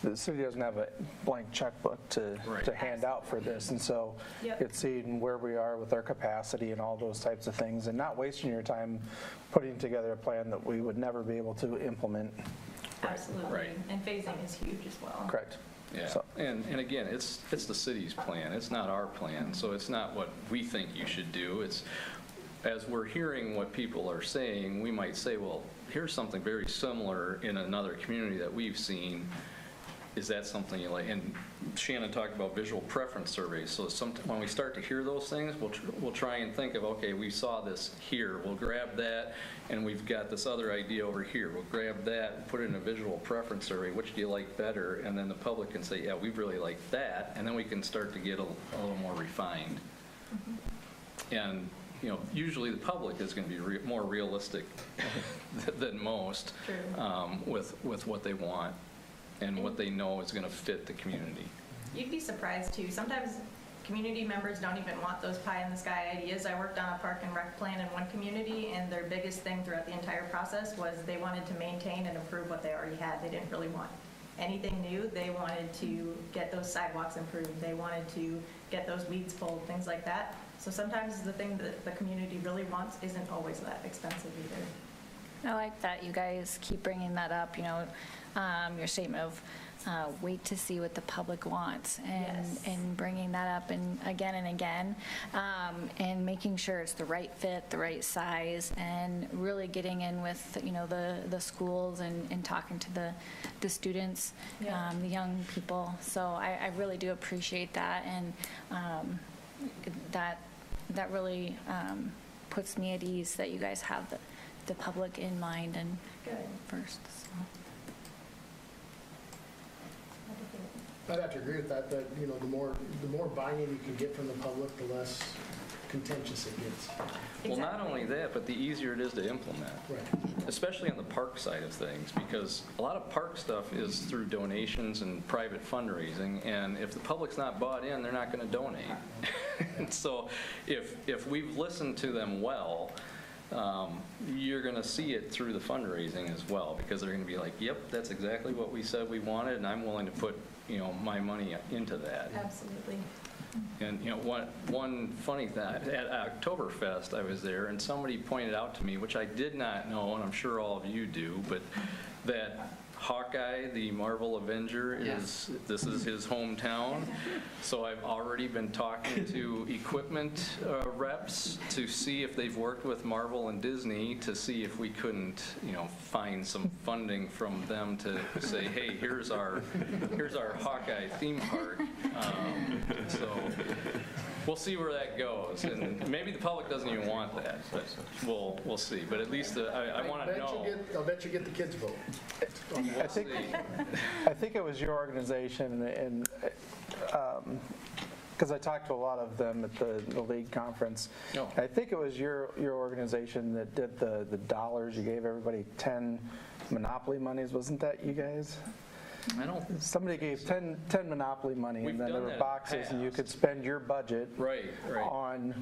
the city doesn't have a blank checkbook to hand out for this, and so it's seeing where we are with our capacity and all those types of things, and not wasting your time putting together a plan that we would never be able to implement. Absolutely. Right. And phasing is huge as well. Correct. Yeah, So- and again, it's the city's plan, it's not our plan, so it's not what we think you should do. It's, as we're hearing what people are saying, we might say, well, here's something very similar in another community that we've seen. Is that something you like? And Shannon talked about visual preference surveys, so when we start to hear those things, we'll try and think of, okay, we saw this here, we'll grab that, and we've got this other idea over here. We'll grab that and put it in a visual preference survey. Which do you like better? And then the public can say, yeah, we really like that, and then we can start to get a little more refined. And usually the public is going to be more realistic than most with what they want and what they know is going to fit the community. You'd be surprised too. Sometimes community members don't even want those pie-in-the-sky ideas. I worked on a park and rec plan in one community, and their biggest thing throughout the entire process was they wanted to maintain and improve what they already had. They didn't really want anything new. They wanted to get those sidewalks improved. They wanted to get those weeds pulled, things like that. So sometimes the thing that the community really wants isn't always that expensive either. I like that you guys keep bringing that up, your statement of wait to see what the public wants, and bringing that up and again, and making sure it's the right fit, the right size, and really getting in with, the schools and talking to the students, the young people. So I really do appreciate that, and that really puts me at ease that you guys have the public in mind and first. So. I'd have to agree with that the more buy-in you can get from the public, the less contentious it gets. Well, not only that, but the easier it is to implement. Right. Especially on the park side of things, because a lot of park stuff is through donations and private fundraising, and if the public's not bought in, they're not going to donate. And so if we've listened to them well, you're going to see it through the fundraising as well, because they're going to be like, yep, that's exactly what we said we wanted, and I'm willing to put my money into that. Absolutely. And one funny thing, at Oktoberfest I was there, and somebody pointed out to me, which I did not know, and I'm sure all of you do, but that Hawkeye, the Marvel Avenger, this is his hometown. So I've already been talking to equipment reps to see if they've worked with Marvel and Disney to see if we couldn't, find some funding from them to say, hey, here's our Hawkeye theme park. So we'll see where that goes, and maybe the public doesn't even want that, but we'll see. But at least I want to know. I'll bet you get the kids vote. I think it was your organization, and because I talked to a lot of them at the league conference. Oh. I think it was your organization that did the dollars. You gave everybody 10 Monopoly monies. Wasn't that you guys? Somebody gave 10 Monopoly money, and then there were boxes, and you could spend your budget on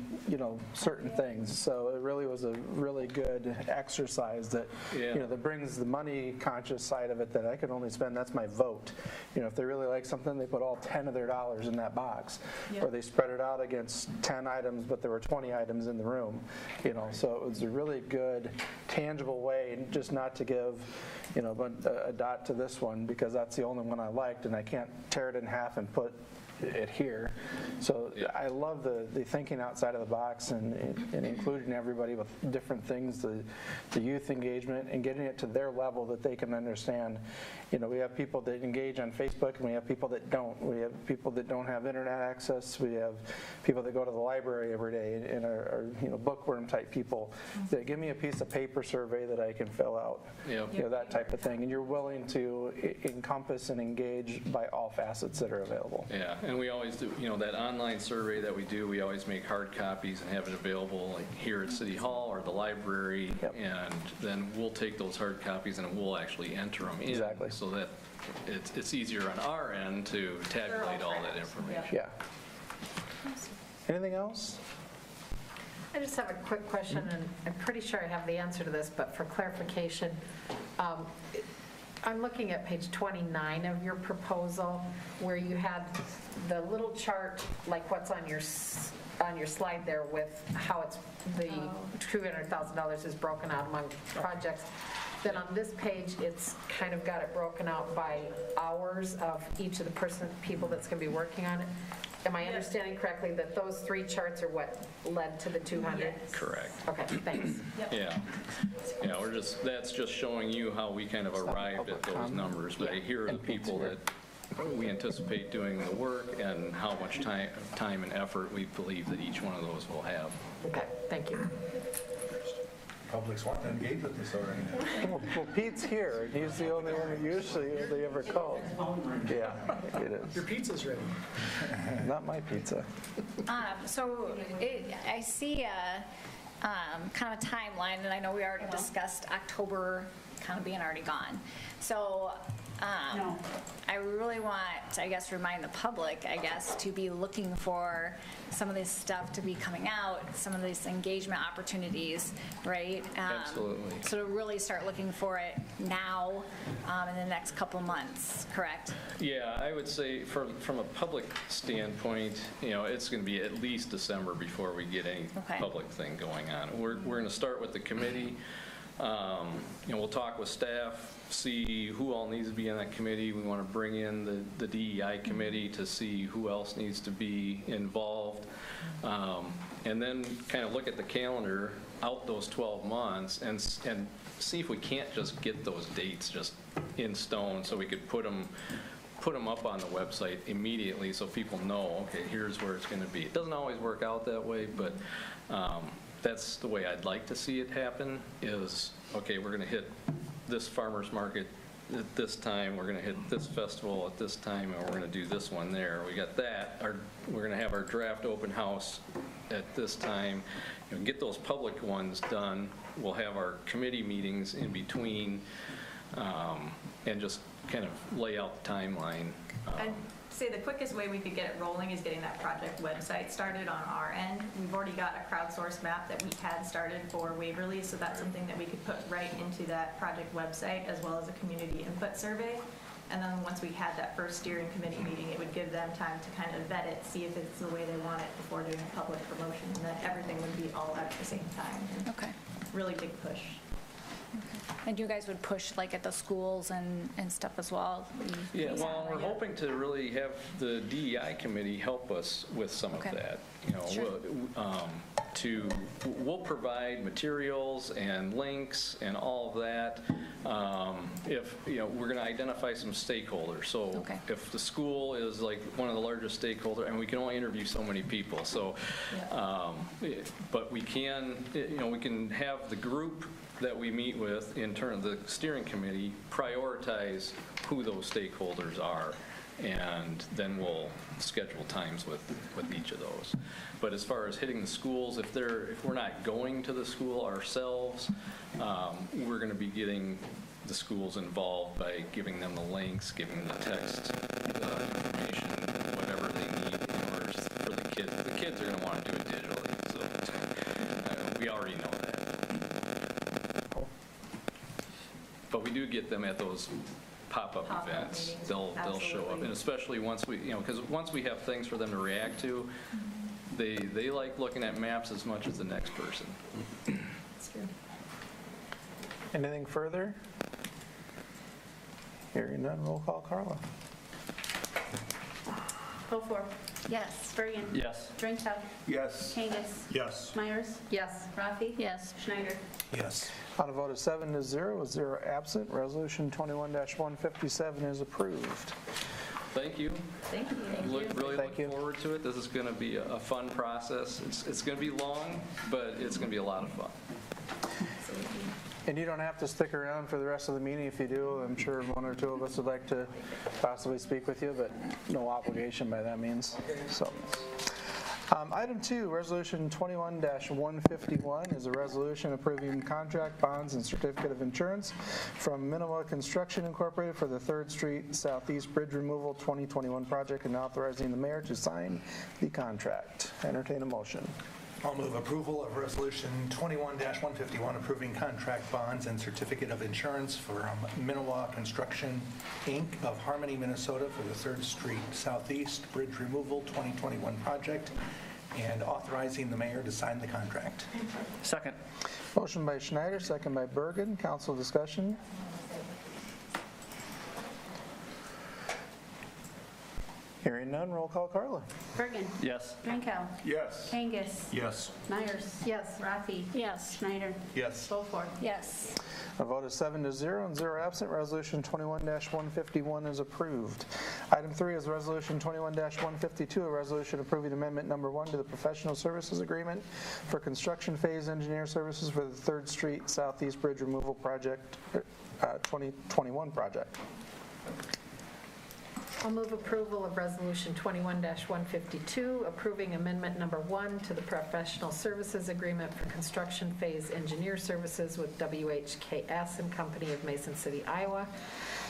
certain things. So it really was a really good exercise that that brings the money conscious side of it, that I can only spend, that's my vote. If they really like something, they put all 10 of their dollars in that box, or they spread it out against 10 items, but there were 20 items in the room. So it was a really good, tangible way, and just not to give a dot to this one because that's the only one I liked, and I can't tear it in half and put it here. So I love the thinking outside of the box and including everybody with different things, the youth engagement, and getting it to their level that they can understand. We have people that engage on Facebook, and we have people that don't. We have people that don't have internet access. We have people that go to the library every day and are bookworm type people that give me a piece of paper survey that I can fill out. That type of thing. And you're willing to encompass and engage by all facets that are available. Yeah, And we always do, that online survey that we do, we always make hard copies and have it available like here at City Hall or the library. And then we'll take those hard copies and we'll actually enter them in. Exactly. So that it's easier on our end to tabulate all that information. Yeah. Anything else? I just have a quick question, and I'm pretty sure I have the answer to this, but for clarification, I'm looking at page 29 of your proposal, where you had the little chart, like what's on your slide there with how it's, the $200,000 is broken out among projects. Then on this page, it's kind of got it broken out by hours of each of the people that's going to be working on it. Am I understanding correctly that those 3 charts are what led to the 200? Yes. Correct. Okay, thanks. Yeah, that's just showing you how we kind of arrived at those numbers, but here are the people that we anticipate doing the work and how much time and effort we believe that each one of those will have. Okay, thank you. Public's wanting to engage with this already. Well, Pete's here. He's the only one who usually ever calls. Yeah, it is. Your pizza's ready. Not my pizza. So I see kind of a timeline, and I know we already discussed October kind of being already gone. So I really want to, I guess, remind the public, I guess, to be looking for some of this stuff to be coming out, some of these engagement opportunities, right? Absolutely. So to really start looking for it now in the next couple months, correct? Yeah, I would say from a public standpoint, it's going to be at least December before we get any public thing going on. We're going to start with the committee. We'll talk with staff, see who all needs to be on that committee. We want to bring in the DEI committee to see who else needs to be involved. And then kind of look at the calendar out those 12 months and see if we can't just get those dates just in stone so we could put them up on the website immediately so people know, okay, here's where it's going to be. It doesn't always work out that way, but that's the way I'd like to see it happen is, okay, we're going to hit this farmer's market at this time, we're going to hit this festival at this time, and we're going to do this one there. We got that. We're going to have our draft open house at this time. Get those public ones done. We'll have our committee meetings in between and just kind of lay out the timeline. I'd say the quickest way we could get it rolling is getting that project website started on our end. We've already got a crowdsource map that we had started for Waverly, so that's something that we could put right into that project website, as well as a community input survey. And then once we had that first steering committee meeting, it would give them time to kind of vet it, see if it's the way they want it before doing a public promotion, and then everything would be all out at the same time. Okay. Really big push. And you guys would push like at the schools and stuff as well? Yeah, well, we're hoping to really have the DEI committee help us with some of that. We'll provide materials and links and all of that. If, we're going to identify some stakeholders. So if the school is like one of the largest stakeholders, and we can only interview so many people. So, but we can, we can have the group that we meet with in terms of the steering committee prioritize who those stakeholders are, and then we'll schedule times with each of those. But as far as hitting the schools, if we're not going to the school ourselves, we're going to be getting the schools involved by giving them the links, giving them the text information, whatever they need in order for the kids. The kids are going to want to do it digitally, so we already know that. But we do get them at those pop-up events. Meetings. They'll show up, and especially once we, because once we have things for them to react to, they like looking at maps as much as the next person. That's true. Anything further? Hearing none, roll call, Carla. Beaufore. Yes. Birgen. Yes. Drenkow. Yes. Kangas. Yes. Meyers. Yes. Rathe. Yes. Schneider. Yes. On a vote of 7-0 with 0 absent, Resolution 21-157 is approved. Thank you. Thank you. Really look forward to it. This is going to be a fun process. It's going to be long, but it's going to be a lot of fun. And you don't have to stick around for the rest of the meeting. If you do, I'm sure one or two of us would like to possibly speak with you, but no obligation by that means. So, item 2, Resolution 21-151 is a resolution approving contract, bonds, and certificate of insurance from Miniwa Construction Incorporated for the 3rd Street Southeast Bridge Removal 2021 project and authorizing the mayor to sign the contract. Entertain a motion. I'll move approval of Resolution 21-151, approving contract bonds and certificate of insurance for Miniwa Construction, Inc. of Harmony, Minnesota for the 3rd Street Southeast Bridge Removal 2021 project and authorizing the mayor to sign the contract. Second. Motion by Schneider, second by Birgen. Council discussion. Hearing none, roll call Carla. Birgen. Yes. Drenkow. Yes. Kangas. Yes. Myers. Yes. Rathe. Yes. Schneider. Yes. Beaufore. Yes. A vote of 7-0 and 0 absent. Resolution 21-151 is approved. Item 3 is Resolution 21-152, a resolution approving Amendment Number 1 to the Professional Services Agreement for Construction Phase Engineer Services for the 3rd Street Southeast Bridge Removal Project, 2021 project. I'll move approval of Resolution 21-152, approving Amendment Number 1 to the Professional Services Agreement for Construction Phase Engineer Services with WHKS and Company of Mason City, Iowa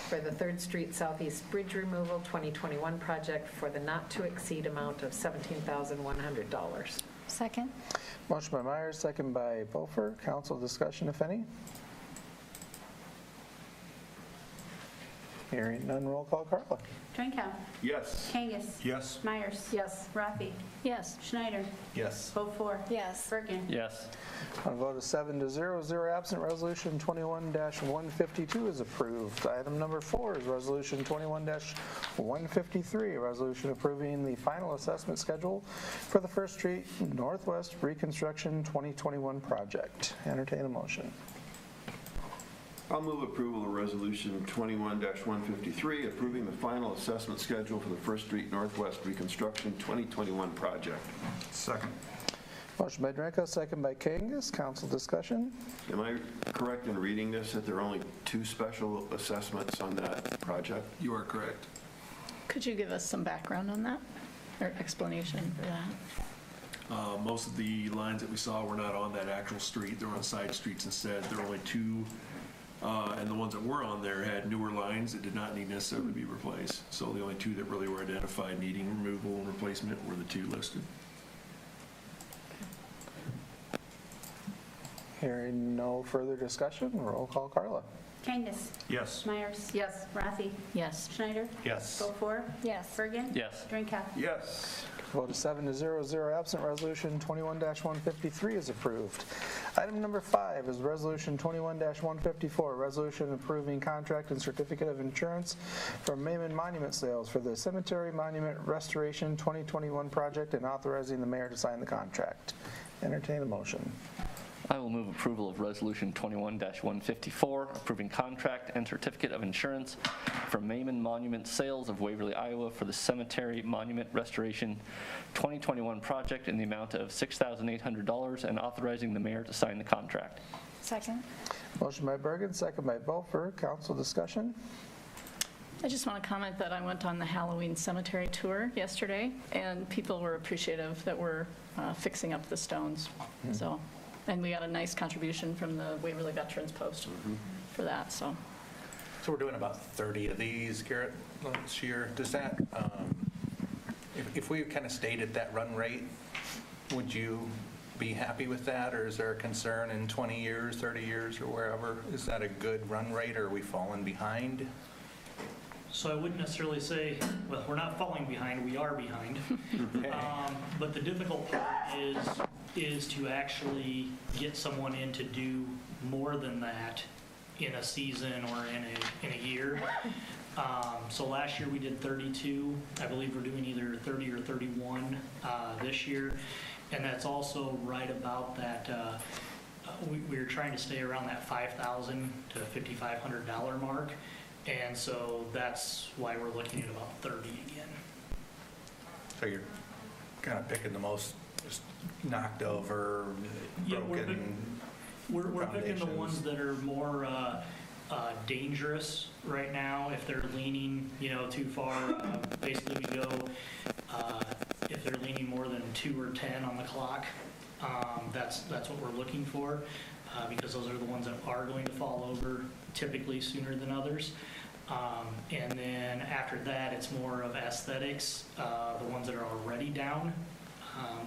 for the 3rd Street Southeast Bridge Removal 2021 project for the not-to-exceed amount of $17,100. Second. Motion by Meyers, second by Beaufort. Council discussion, if any. Hearing none, roll call Carla. Drenkow. Yes. Kangas. Yes. Myers. Yes. Rathe. Yes. Schneider. Yes. Beaufort. Yes. Bergen. Yes. On a vote of 7-0, 0 absent, Resolution 21-152 is approved. Item number 4 is Resolution 21-153, a resolution approving the final assessment schedule for the 1st Street Northwest Reconstruction 2021 project. Entertain a motion. I'll move approval of Resolution 21-153, approving the final assessment schedule for the 1st Street Northwest Reconstruction 2021 project. Second. Motion by Drenkow, second by Kangas. Council discussion. Am I correct in reading this that there are only 2 special assessments on that project? You are correct. Could you give us some background on that, or explanation for that? Most of the lines that we saw were not on that actual street. They're on side streets instead. There were only 2, and the ones that were on there had newer lines that did not need necessarily be replaced. So the only 2 that really were identified needing removal and replacement were the 2 listed. Hearing no further discussion, roll call Carla. Kangas. Yes. Myers. Yes. Rathe. Yes. Schneider. Yes. Beaufort. Yes. Bergen. Yes. Drenkow. Yes. Vote of 7-0, 0 absent. Resolution 21-153 is approved. Item number 5 is Resolution 21-154, a resolution approving contract and certificate of insurance for Mayman Monument Sales for the Cemetery Monument Restoration 2021 project and authorizing the mayor to sign the contract. Entertain a motion. I will move approval of Resolution 21-154, approving contract and certificate of insurance for Mayman Monument Sales of Waverly, Iowa for the Cemetery Monument Restoration 2021 project in the amount of $6,800 and authorizing the mayor to sign the contract. Second. Motion by Birgen, second by Beaufort. Council discussion. I just want to comment that I went on the Halloween cemetery tour yesterday, and people were appreciative that we're fixing up the stones. So, and we got a nice contribution from the Waverly Veterans Post for that. So we're doing about 30 of these, Garrett, this year. Does that, if we kind of stayed at that run rate, would you be happy with that, or is there a concern in 20 years, 30 years, or wherever? Is that a good run rate, or are we falling behind? So I wouldn't necessarily say, well, we're not falling behind, we are behind. But the difficult part is to actually get someone in to do more than that in a season or in a year. So last year we did 32. I believe we're doing either 30 or 31 this year. And that's also right about that, we're trying to stay around that $5,000 to $5,500 mark. And so that's why we're looking at about 30 again. So you're kind of picking the most just knocked over, broken? We're picking the foundations. ones that are more dangerous right now. If they're leaning, too far, basically we go, if they're leaning more than 2 or 10 on the clock, that's what we're looking for, because those are the ones that are going to fall over typically sooner than others. And then after that, it's more of aesthetics. The ones that are already down,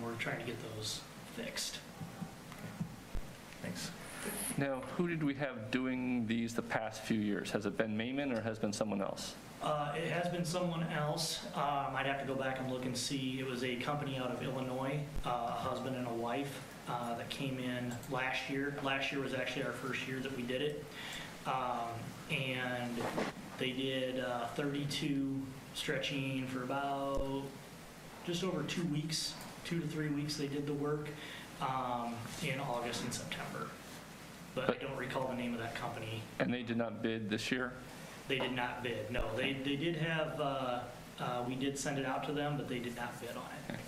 we're trying to get those fixed. Thanks. Now, who did we have doing these the past few years? Has it been Mayman or has it been someone else? It has been someone else. I'd have to go back and look and see. It was a company out of Illinois, a husband and a wife that came in last year. Last year was actually our first year that we did it. And they did 32 stretching for about just over 2 weeks, 2 to 3 weeks they did the work in August and September. But I don't recall the name of that company. And they did not bid this year? They did not bid, no. They did have, we did send it out to them, but they did not bid on it.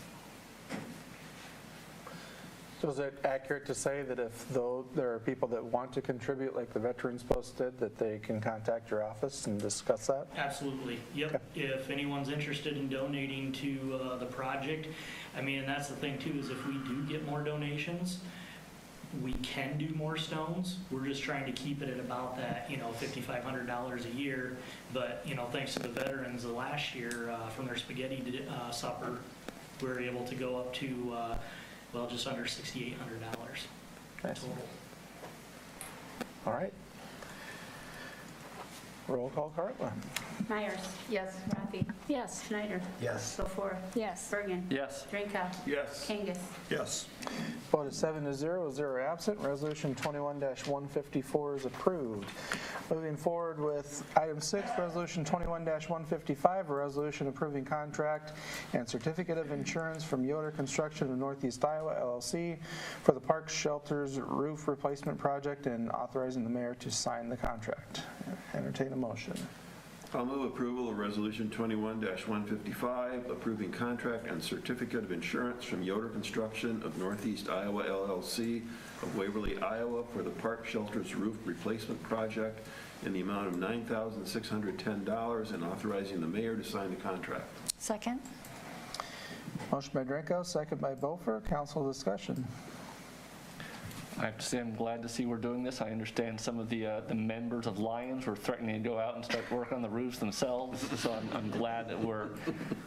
So is it accurate to say that if there are people that want to contribute, like the Veterans Post did, that they can contact your office and discuss that? Absolutely, yep. If anyone's interested in donating to the project, and that's the thing too, is if we do get more donations, we can do more stones. We're just trying to keep it at about that, $5,500 a year. But, thanks to the veterans the last year from their spaghetti supper, we were able to go up to, just under $6,800 total. All right. Roll call, Carla. Meyers. Yes. Rathe. Yes. Schneider. Yes. Beaufore. Yes. Birgen. Yes. Drenkow. Yes. Kangas. Yes. Vote is 7-0, 0 absent. Resolution 21-154 is approved. Moving forward with item 6, resolution 21-155, a resolution approving contract and certificate of insurance from Yoder Construction of Northeast Iowa, LLC, for the Parks Shelters roof replacement project and authorizing the mayor to sign the contract. Entertain a motion. I'll move approval of Resolution 21-155, approving contract and certificate of insurance from Yoder Construction of Northeast Iowa, LLC of Waverly, Iowa for the Park Shelters Roof Replacement Project in the amount of $9,610 and authorizing the mayor to sign the contract. Second? Motion by Drenkow, second by Beaufort. Council discussion. I have to say I'm glad to see we're doing this. I understand some of the members of Lions were threatening to go out and start work on the roofs themselves, so I'm glad that we're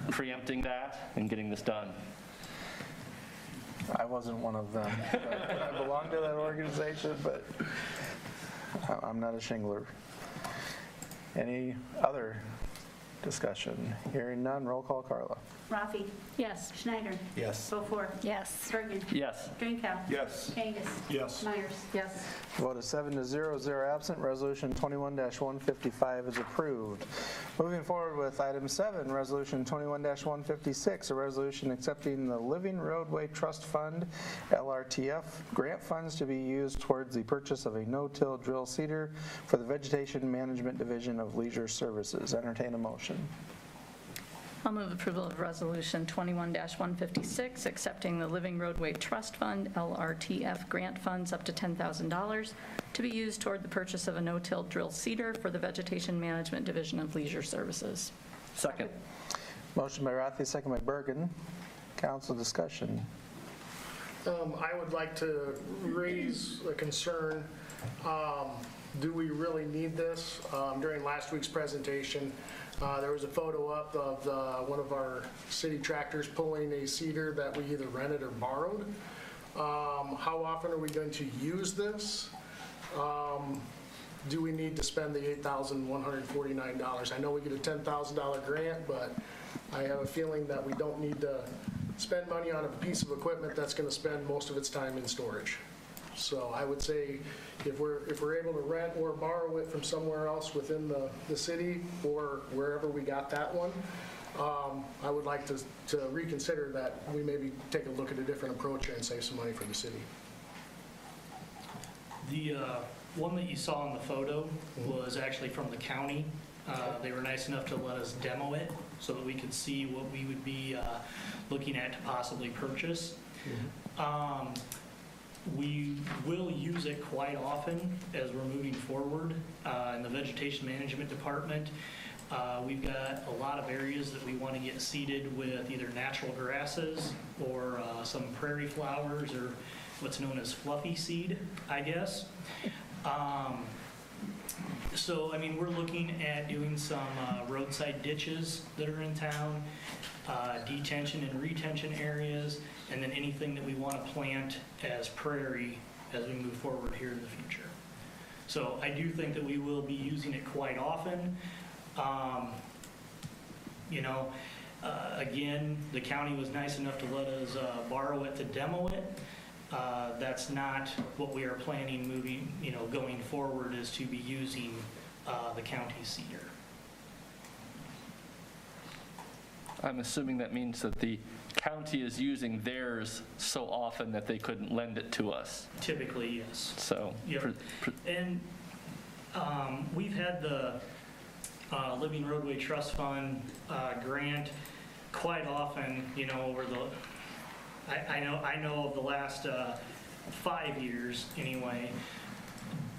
preempting that and getting this done. I wasn't one of them. I belong to that organization, but I'm not a shingler. Any other discussion? Hearing none, roll call, Carla. Rathe. Yes. Schneider. Yes. Beaufort. Yes. Birgen. Yes. Drenkow. Yes. Kangas. Yes. Myers. Yes. Vote is 7-0, 0 absent. Resolution 21-155 is approved. Moving forward with item 7, resolution 21-156, a resolution accepting the Living Roadway Trust Fund, LRTF, grant funds to be used towards the purchase of a no-till drill seeder for the Vegetation Management Division of Leisure Services. Entertain a motion. I'll move approval of Resolution 21-156, accepting the Living Roadway Trust Fund, LRTF, grant funds up to $10,000 to be used toward the purchase of a no-till drill seeder for the Vegetation Management Division of Leisure Services. Second. Motion by Rathe, second by Birgen. Council discussion. I would like to raise a concern. Do we really need this? During last week's presentation, there was a photo up of one of our city tractors pulling a seeder that we either rented or borrowed. How often are we going to use this? Do we need to spend the $8,149? I know we get a $10,000 grant, but I have a feeling that we don't need to spend money on a piece of equipment that's going to spend most of its time in storage. So I would say if we're able to rent or borrow it from somewhere else within the city or wherever we got that one, I would like to reconsider that we maybe take a look at a different approach here and save some money for the city. The one that you saw in the photo was actually from the county. They were nice enough to let us demo it so that we could see what we would be looking at to possibly purchase. We will use it quite often as we're moving forward. In the vegetation management department, we've got a lot of areas that we want to get seeded with either natural grasses or some prairie flowers, or what's known as fluffy seed, I guess. So, I mean, we're looking at doing some roadside ditches that are in town, detention and retention areas, and then anything that we want to plant as prairie as we move forward here in the future. So I do think that we will be using it quite often. You know, again, the county was nice enough to let us borrow it to demo it. That's not what we are planning moving, you know, going forward, is to be using the county cedar. I'm assuming that means that the county is using theirs so often that they couldn't lend it to us. Typically, yes. So, Yep. And we've had the Living Roadway Trust Fund grant quite often, you know, over the, I know of the last 5 years anyway,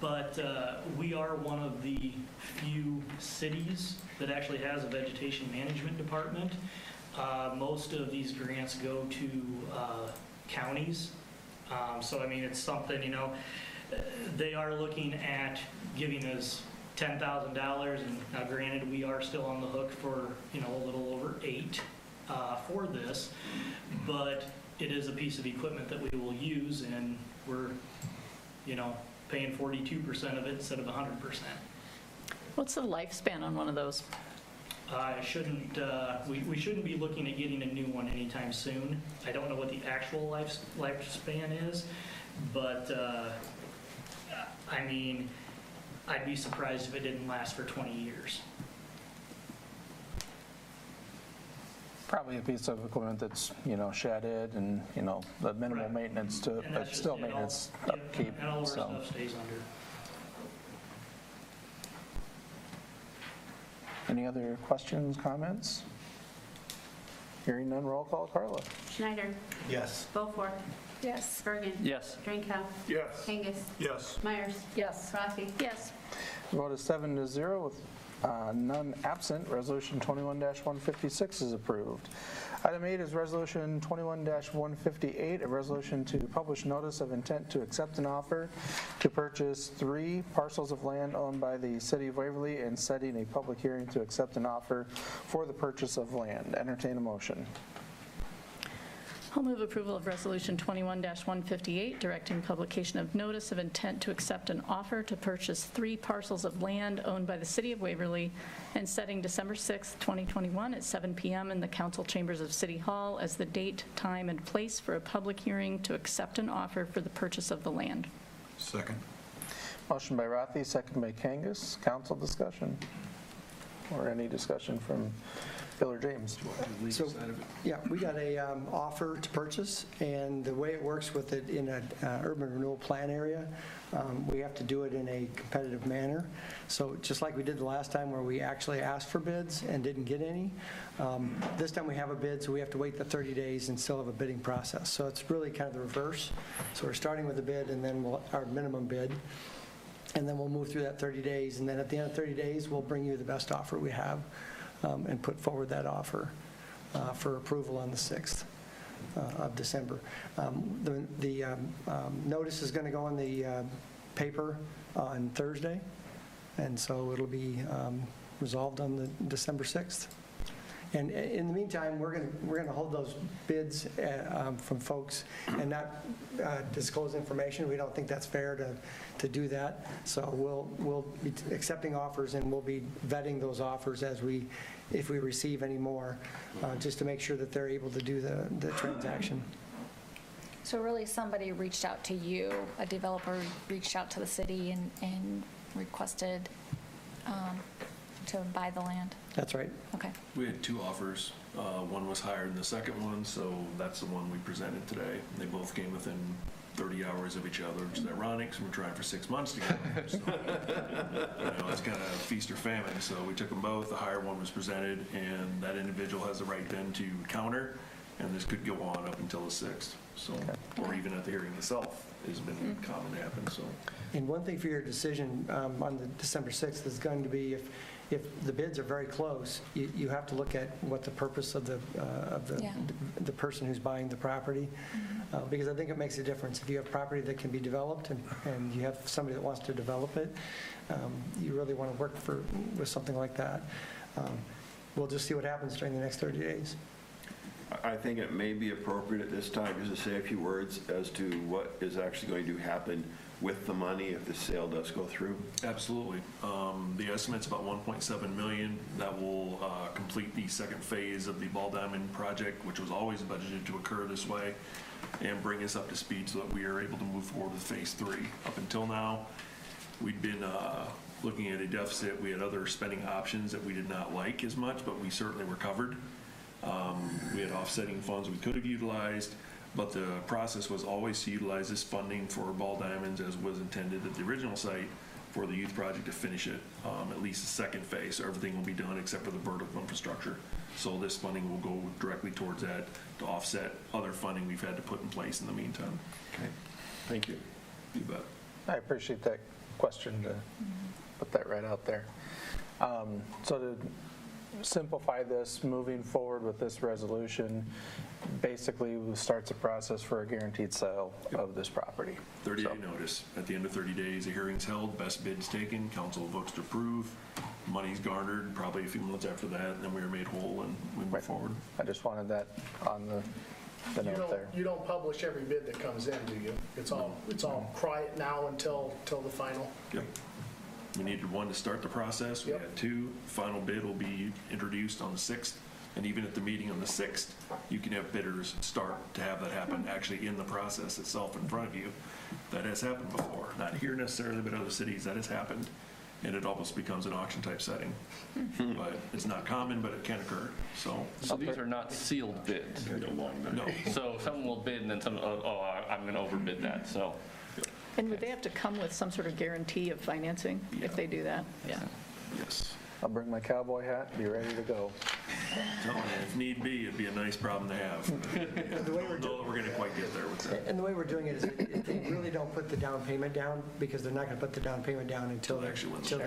but we are one of the few cities that actually has a vegetation management department. Most of these grants go to counties. So, I mean, it's something, you know, they are looking at giving us $10,000, and now granted, we are still on the hook for, you know, a little over $8 for this, but it is a piece of equipment that we will use, and we're, you know, paying 42% of it instead of 100%. What's the lifespan on one of those? We shouldn't be looking at getting a new one anytime soon. I don't know what the actual lifespan is, but I mean, I'd be surprised if it didn't last for 20 years. Probably a piece of equipment that's, you know, shedded and, you know, the minimal maintenance to it, And but that's still just it. maintenance All- upkeep. And all of our So, stuff stays under. any other questions, comments? Hearing none, roll call. Carla? Schneider. Yes. Beaufore. Yes. Bergen. Yes. Drenkow. Yes. Kangas. Yes. Myers. Yes. Rathe. Yes. Vote is 7-0 with none absent. Resolution 21-156 is approved. Item 8 is Resolution 21-158, a resolution to publish notice of intent to accept an offer to purchase 3 parcels of land owned by the City of Waverly and setting a public hearing to accept an offer for the purchase of land. Entertain a motion. I'll move approval of Resolution 21-158, directing publication of notice of intent to accept an offer to purchase 3 parcels of land owned by the City of Waverly and setting December 6, 2021 at 7 p.m. in the council chambers of City Hall as the date, time, and place for a public hearing to accept an offer for the purchase of the land. Second. Motion by Rathe, second by Kangas. Council discussion? Or any discussion from Bill or James? So, yeah, we got a offer to purchase, and the way it works with it in an urban renewal plan area, we have to do it in a competitive manner. So just like we did the last time where we actually asked for bids and didn't get any, this time we have a bid, so we have to wait the 30 days and still have a bidding process. So it's really kind of the reverse. So we're starting with a bid and then our minimum bid, and then we'll move through that 30 days, and then at the end of 30 days, we'll bring you the best offer we have. And put forward that offer for approval on the 6th of December. The notice is going to go in the paper on Thursday, and so it'll be resolved on the December 6th. And in the meantime, we're going to hold those bids from folks and not disclose information. We don't think that's fair to do that. So we'll be accepting offers, and we'll be vetting those offers if we receive any more, just to make sure that they're able to do the transaction. So really, somebody reached out to you, a developer reached out to the city and requested to buy the land? That's right. Okay. We had 2 offers. One was higher than the second one, so that's the one we presented today. They both came within 30 hours of each other, which is ironic, because we're trying for 6 months together. So, you know, it's kind of feast or famine. So we took them both. The higher one was presented, and that individual has the right then to counter, and this could go on up until the 6th, so, or even at the hearing itself. has been common to happen, so. And one thing for your decision on the December 6th is going to be if the bids are very close, you have to look at what the purpose of the person who's buying the property, because I think it makes a difference. If you have property that can be developed and you have somebody that wants to develop it, you really want to work with something like that. We'll just see what happens during the next 30 days. I think it may be appropriate at this time just to say a few words as to what is actually going to happen with the money if the sale does go through. Absolutely. The estimate's about $1.7 million. That will complete the second phase of the Ball Diamond project, which was always budgeted to occur this way, and bring us up to speed so that we are able to move forward with phase 3. Up until now, we'd been looking at a deficit. We had other spending options that we did not like as much, but we certainly were covered. We had offsetting funds we could have utilized, but the process was always to utilize this funding for Ball Diamonds as was intended at the original site for the youth project to finish it, at least the second phase. So everything will be done except for the vertical infrastructure. So this funding will go directly towards that to offset other funding we've had to put in place in the meantime. Okay. Thank you. You bet. I appreciate that question to put that right out there. So to simplify this, moving forward with this resolution, basically starts a process for a guaranteed sale of this property. 30-day notice. At the end of 30 days, a hearing's held, best bid's taken, council votes to approve, money's garnered, probably a few months after that, and then we are made whole and we move forward. I just wanted that on the note there. You don't publish every bid that comes in, do you? It's all quiet now until the final? Yep. We needed one to start the process. We had 2. Final bid will be introduced on the 6th. And even at the meeting on the 6th, you can have bidders start to have that happen actually in the process itself in front of you. That has happened before. Not here necessarily, but other cities, that has happened. And it almost becomes an auction type setting. But it's not common, but it can occur. So these are not sealed bids? No. So someone will bid and then someone, I'm going to overbid that, so. And would they have to come with some sort of guarantee of financing if they do that? Yeah. Yes. I'll bring my cowboy hat, be ready to go. Telling you, if need be, it'd be a nice problem to have. The way I don't know that we're going to quite get there with that. And the way we're doing it is if they really don't put the down payment down, because they're not going to put the down payment down until they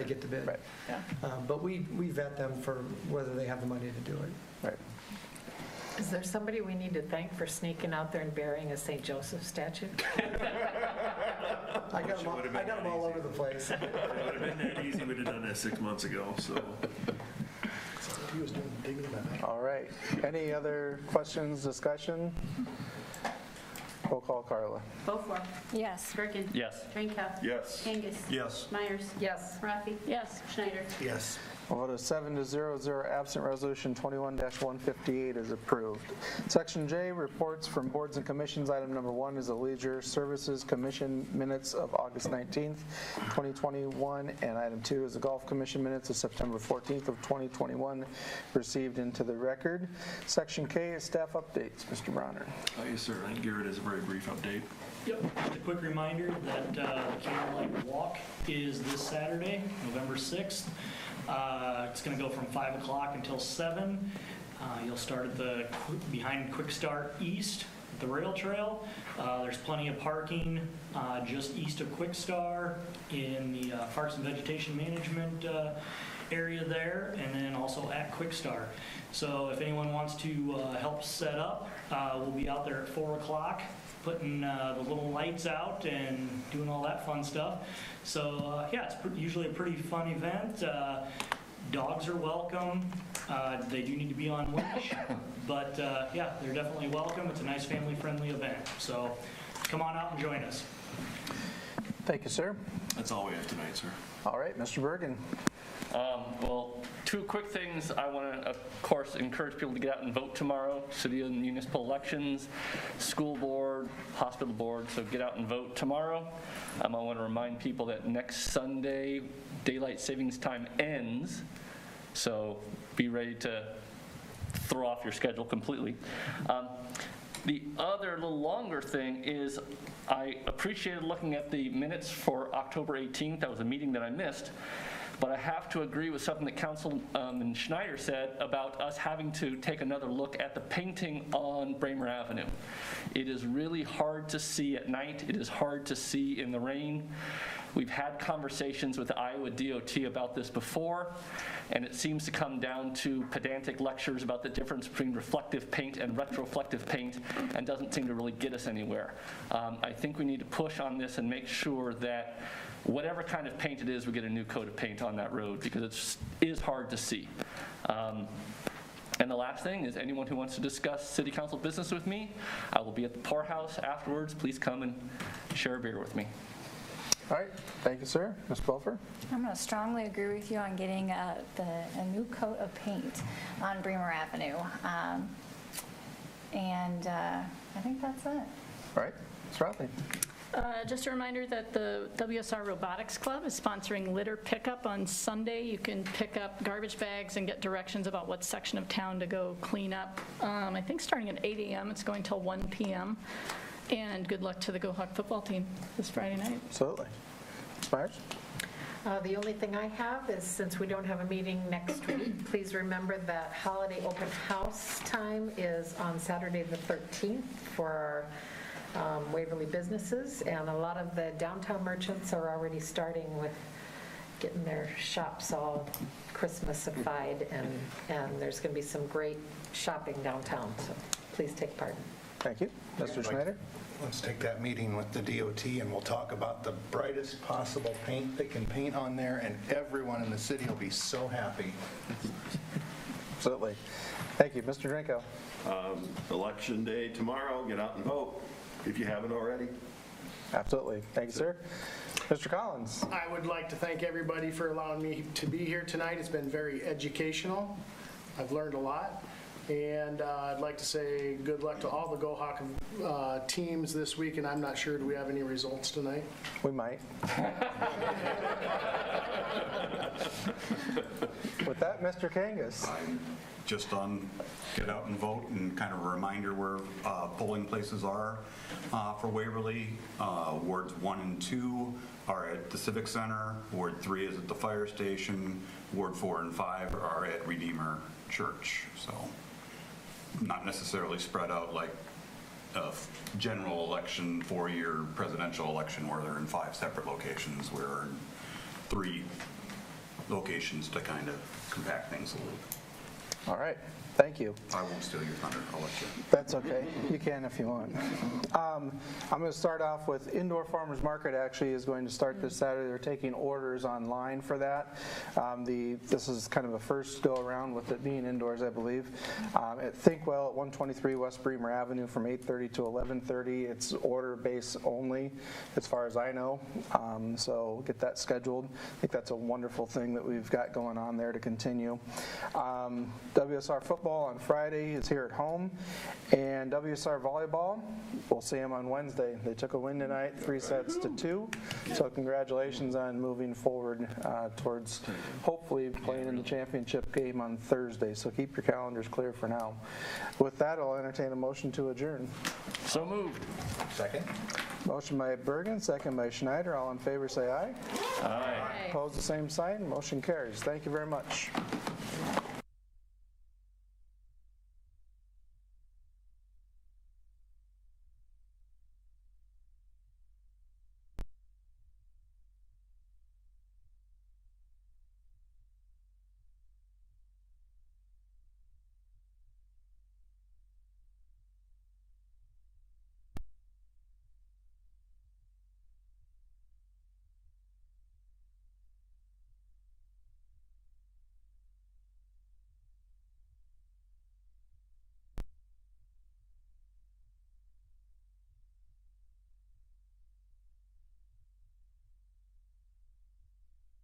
get the bid. Right. Yeah. But we vet them for whether they have the money to do it. Right. Is there somebody we need to thank for sneaking out there and burying a St. Joseph statue? I got them all over the place. It would have been that easy. We'd have done that 6 months ago, so. He was doing digging them out. All right. Any other questions, discussion? Roll call, Carla. Beaufore. Yes. Birgen. Yes. Drenkow. Yes. Kangas. Yes. Myers. Yes. Rathe. Yes. Schneider. Yes. A vote of 7-0, absent. Resolution 21-158 is approved. Section J, reports from boards and commissions. Item number 1 is the Leisure Services Commission minutes of August 19th, 2021, and item 2 is the Golf Commission minutes of September 14th of 2021 received into the record. Section K is staff updates. Mr. Bronner. Yes, sir. I think Garrett has a very brief update. Yep, just a quick reminder that the Candlelight Walk is this Saturday, November 6th. It's going to go from 5 o'clock until 7. You'll start at behind Quick Start East, the rail trail. There's plenty of parking just east of Quick Start in the Parks and Vegetation Management area there, and then also at Quick Start. So if anyone wants to help set up, we'll be out there at 4 o'clock. Putting the little lights out and doing all that fun stuff. So yeah, it's usually a pretty fun event. Dogs are welcome. They do need to be on leash, but yeah, they're definitely welcome. It's a nice family-friendly event. So come on out and join us. Thank you, sir. That's all we have tonight, sir. All right, Mr. Birgen. Well, 2 quick things. I want to, of course, encourage people to get out and vote tomorrow. City and municipal elections, school board, hospital board, so get out and vote tomorrow. I want to remind people that next Sunday, daylight savings time ends, so be ready to throw off your schedule completely. The other little longer thing is I appreciated looking at the minutes for October 18th. That was a meeting that I missed. But I have to agree with something that Councilman Schneider said about us having to take another look at the painting on Bramer Avenue. It is really hard to see at night. It is hard to see in the rain. We've had conversations with the Iowa DOT about this before, and it seems to come down to pedantic lectures about the difference between reflective paint and retroflective paint, and doesn't seem to really get us anywhere. I think we need to push on this and make sure that whatever kind of paint it is, we get a new coat of paint on that road, because it is hard to see. And the last thing is, anyone who wants to discuss city council business with me, I will be at the poorhouse afterwards. Please come and share a beer with me. All right, thank you, sir. Ms. Beaufort? I'm going to strongly agree with you on getting a new coat of paint on Bremer Avenue. I think that's it. All right, Ms. Rathe? Just a reminder that the WSR Robotics Club is sponsoring litter pickup on Sunday. You can pick up garbage bags and get directions about what section of town to go clean up. I think starting at 8 a.m., it's going till 1 p.m. And good luck to the Go Hawk football team this Friday night. Absolutely. Ms. Meyers? The only thing I have is, since we don't have a meeting next week, please remember that holiday open house time is on Saturday the 13th for our Waverly businesses, and a lot of the downtown merchants are already starting with getting their shops all Christmasified, and there's going to be some great shopping downtown, so please take part. Thank you. Mr. Schneider? Let's take that meeting with the DOT and we'll talk about the brightest possible paint they can paint on there, and everyone in the city will be so happy. Absolutely. Thank you. Mr. Drenkow? Election day tomorrow, get out and vote if you haven't already. Absolutely. Thank you, sir. Mr. Collins? I would like to thank everybody for allowing me to be here tonight. It's been very educational. I've learned a lot. And I'd like to say good luck to all the Go Hawk teams this week, and I'm not sure, do we have any results tonight? We might. With that, Mr. Kangas. Just on get out and vote, and kind of a reminder where polling places are for Waverly. Wards 1 and 2 are at the Civic Center. Ward 3 is at the fire station. Ward 4 and 5 are at Redeemer Church. So not necessarily spread out like a general election, 4-year presidential election where they're in 5 separate locations. We're in 3 locations to kind of compact things a little bit. All right. Thank you. I won't steal your thunder. I'll let you. That's okay. You can if you want. I'm going to start off with Indoor Farmers Market. Actually is going to start this Saturday. They're taking orders online for that. This is kind of a first go around with it being indoors, I believe. At Thinkwell at 123 West Bremer Avenue from 8:30 to 11:30. It's order based only, as far as I know. So get that scheduled. I think that's a wonderful thing that we've got going on there to continue. WSR football on Friday is here at home, and WSR volleyball, we'll see them on Wednesday. They took a win tonight, 3-2, so congratulations on moving forward towards hopefully playing in the championship game on Thursday, so keep your calendars clear for now. With that, I'll entertain a motion to adjourn. So moved. Second? Motion by Birgen, second by Schneider. All in favor say aye. Aye. Opposed, the same sign. Motion carries. Thank you very much.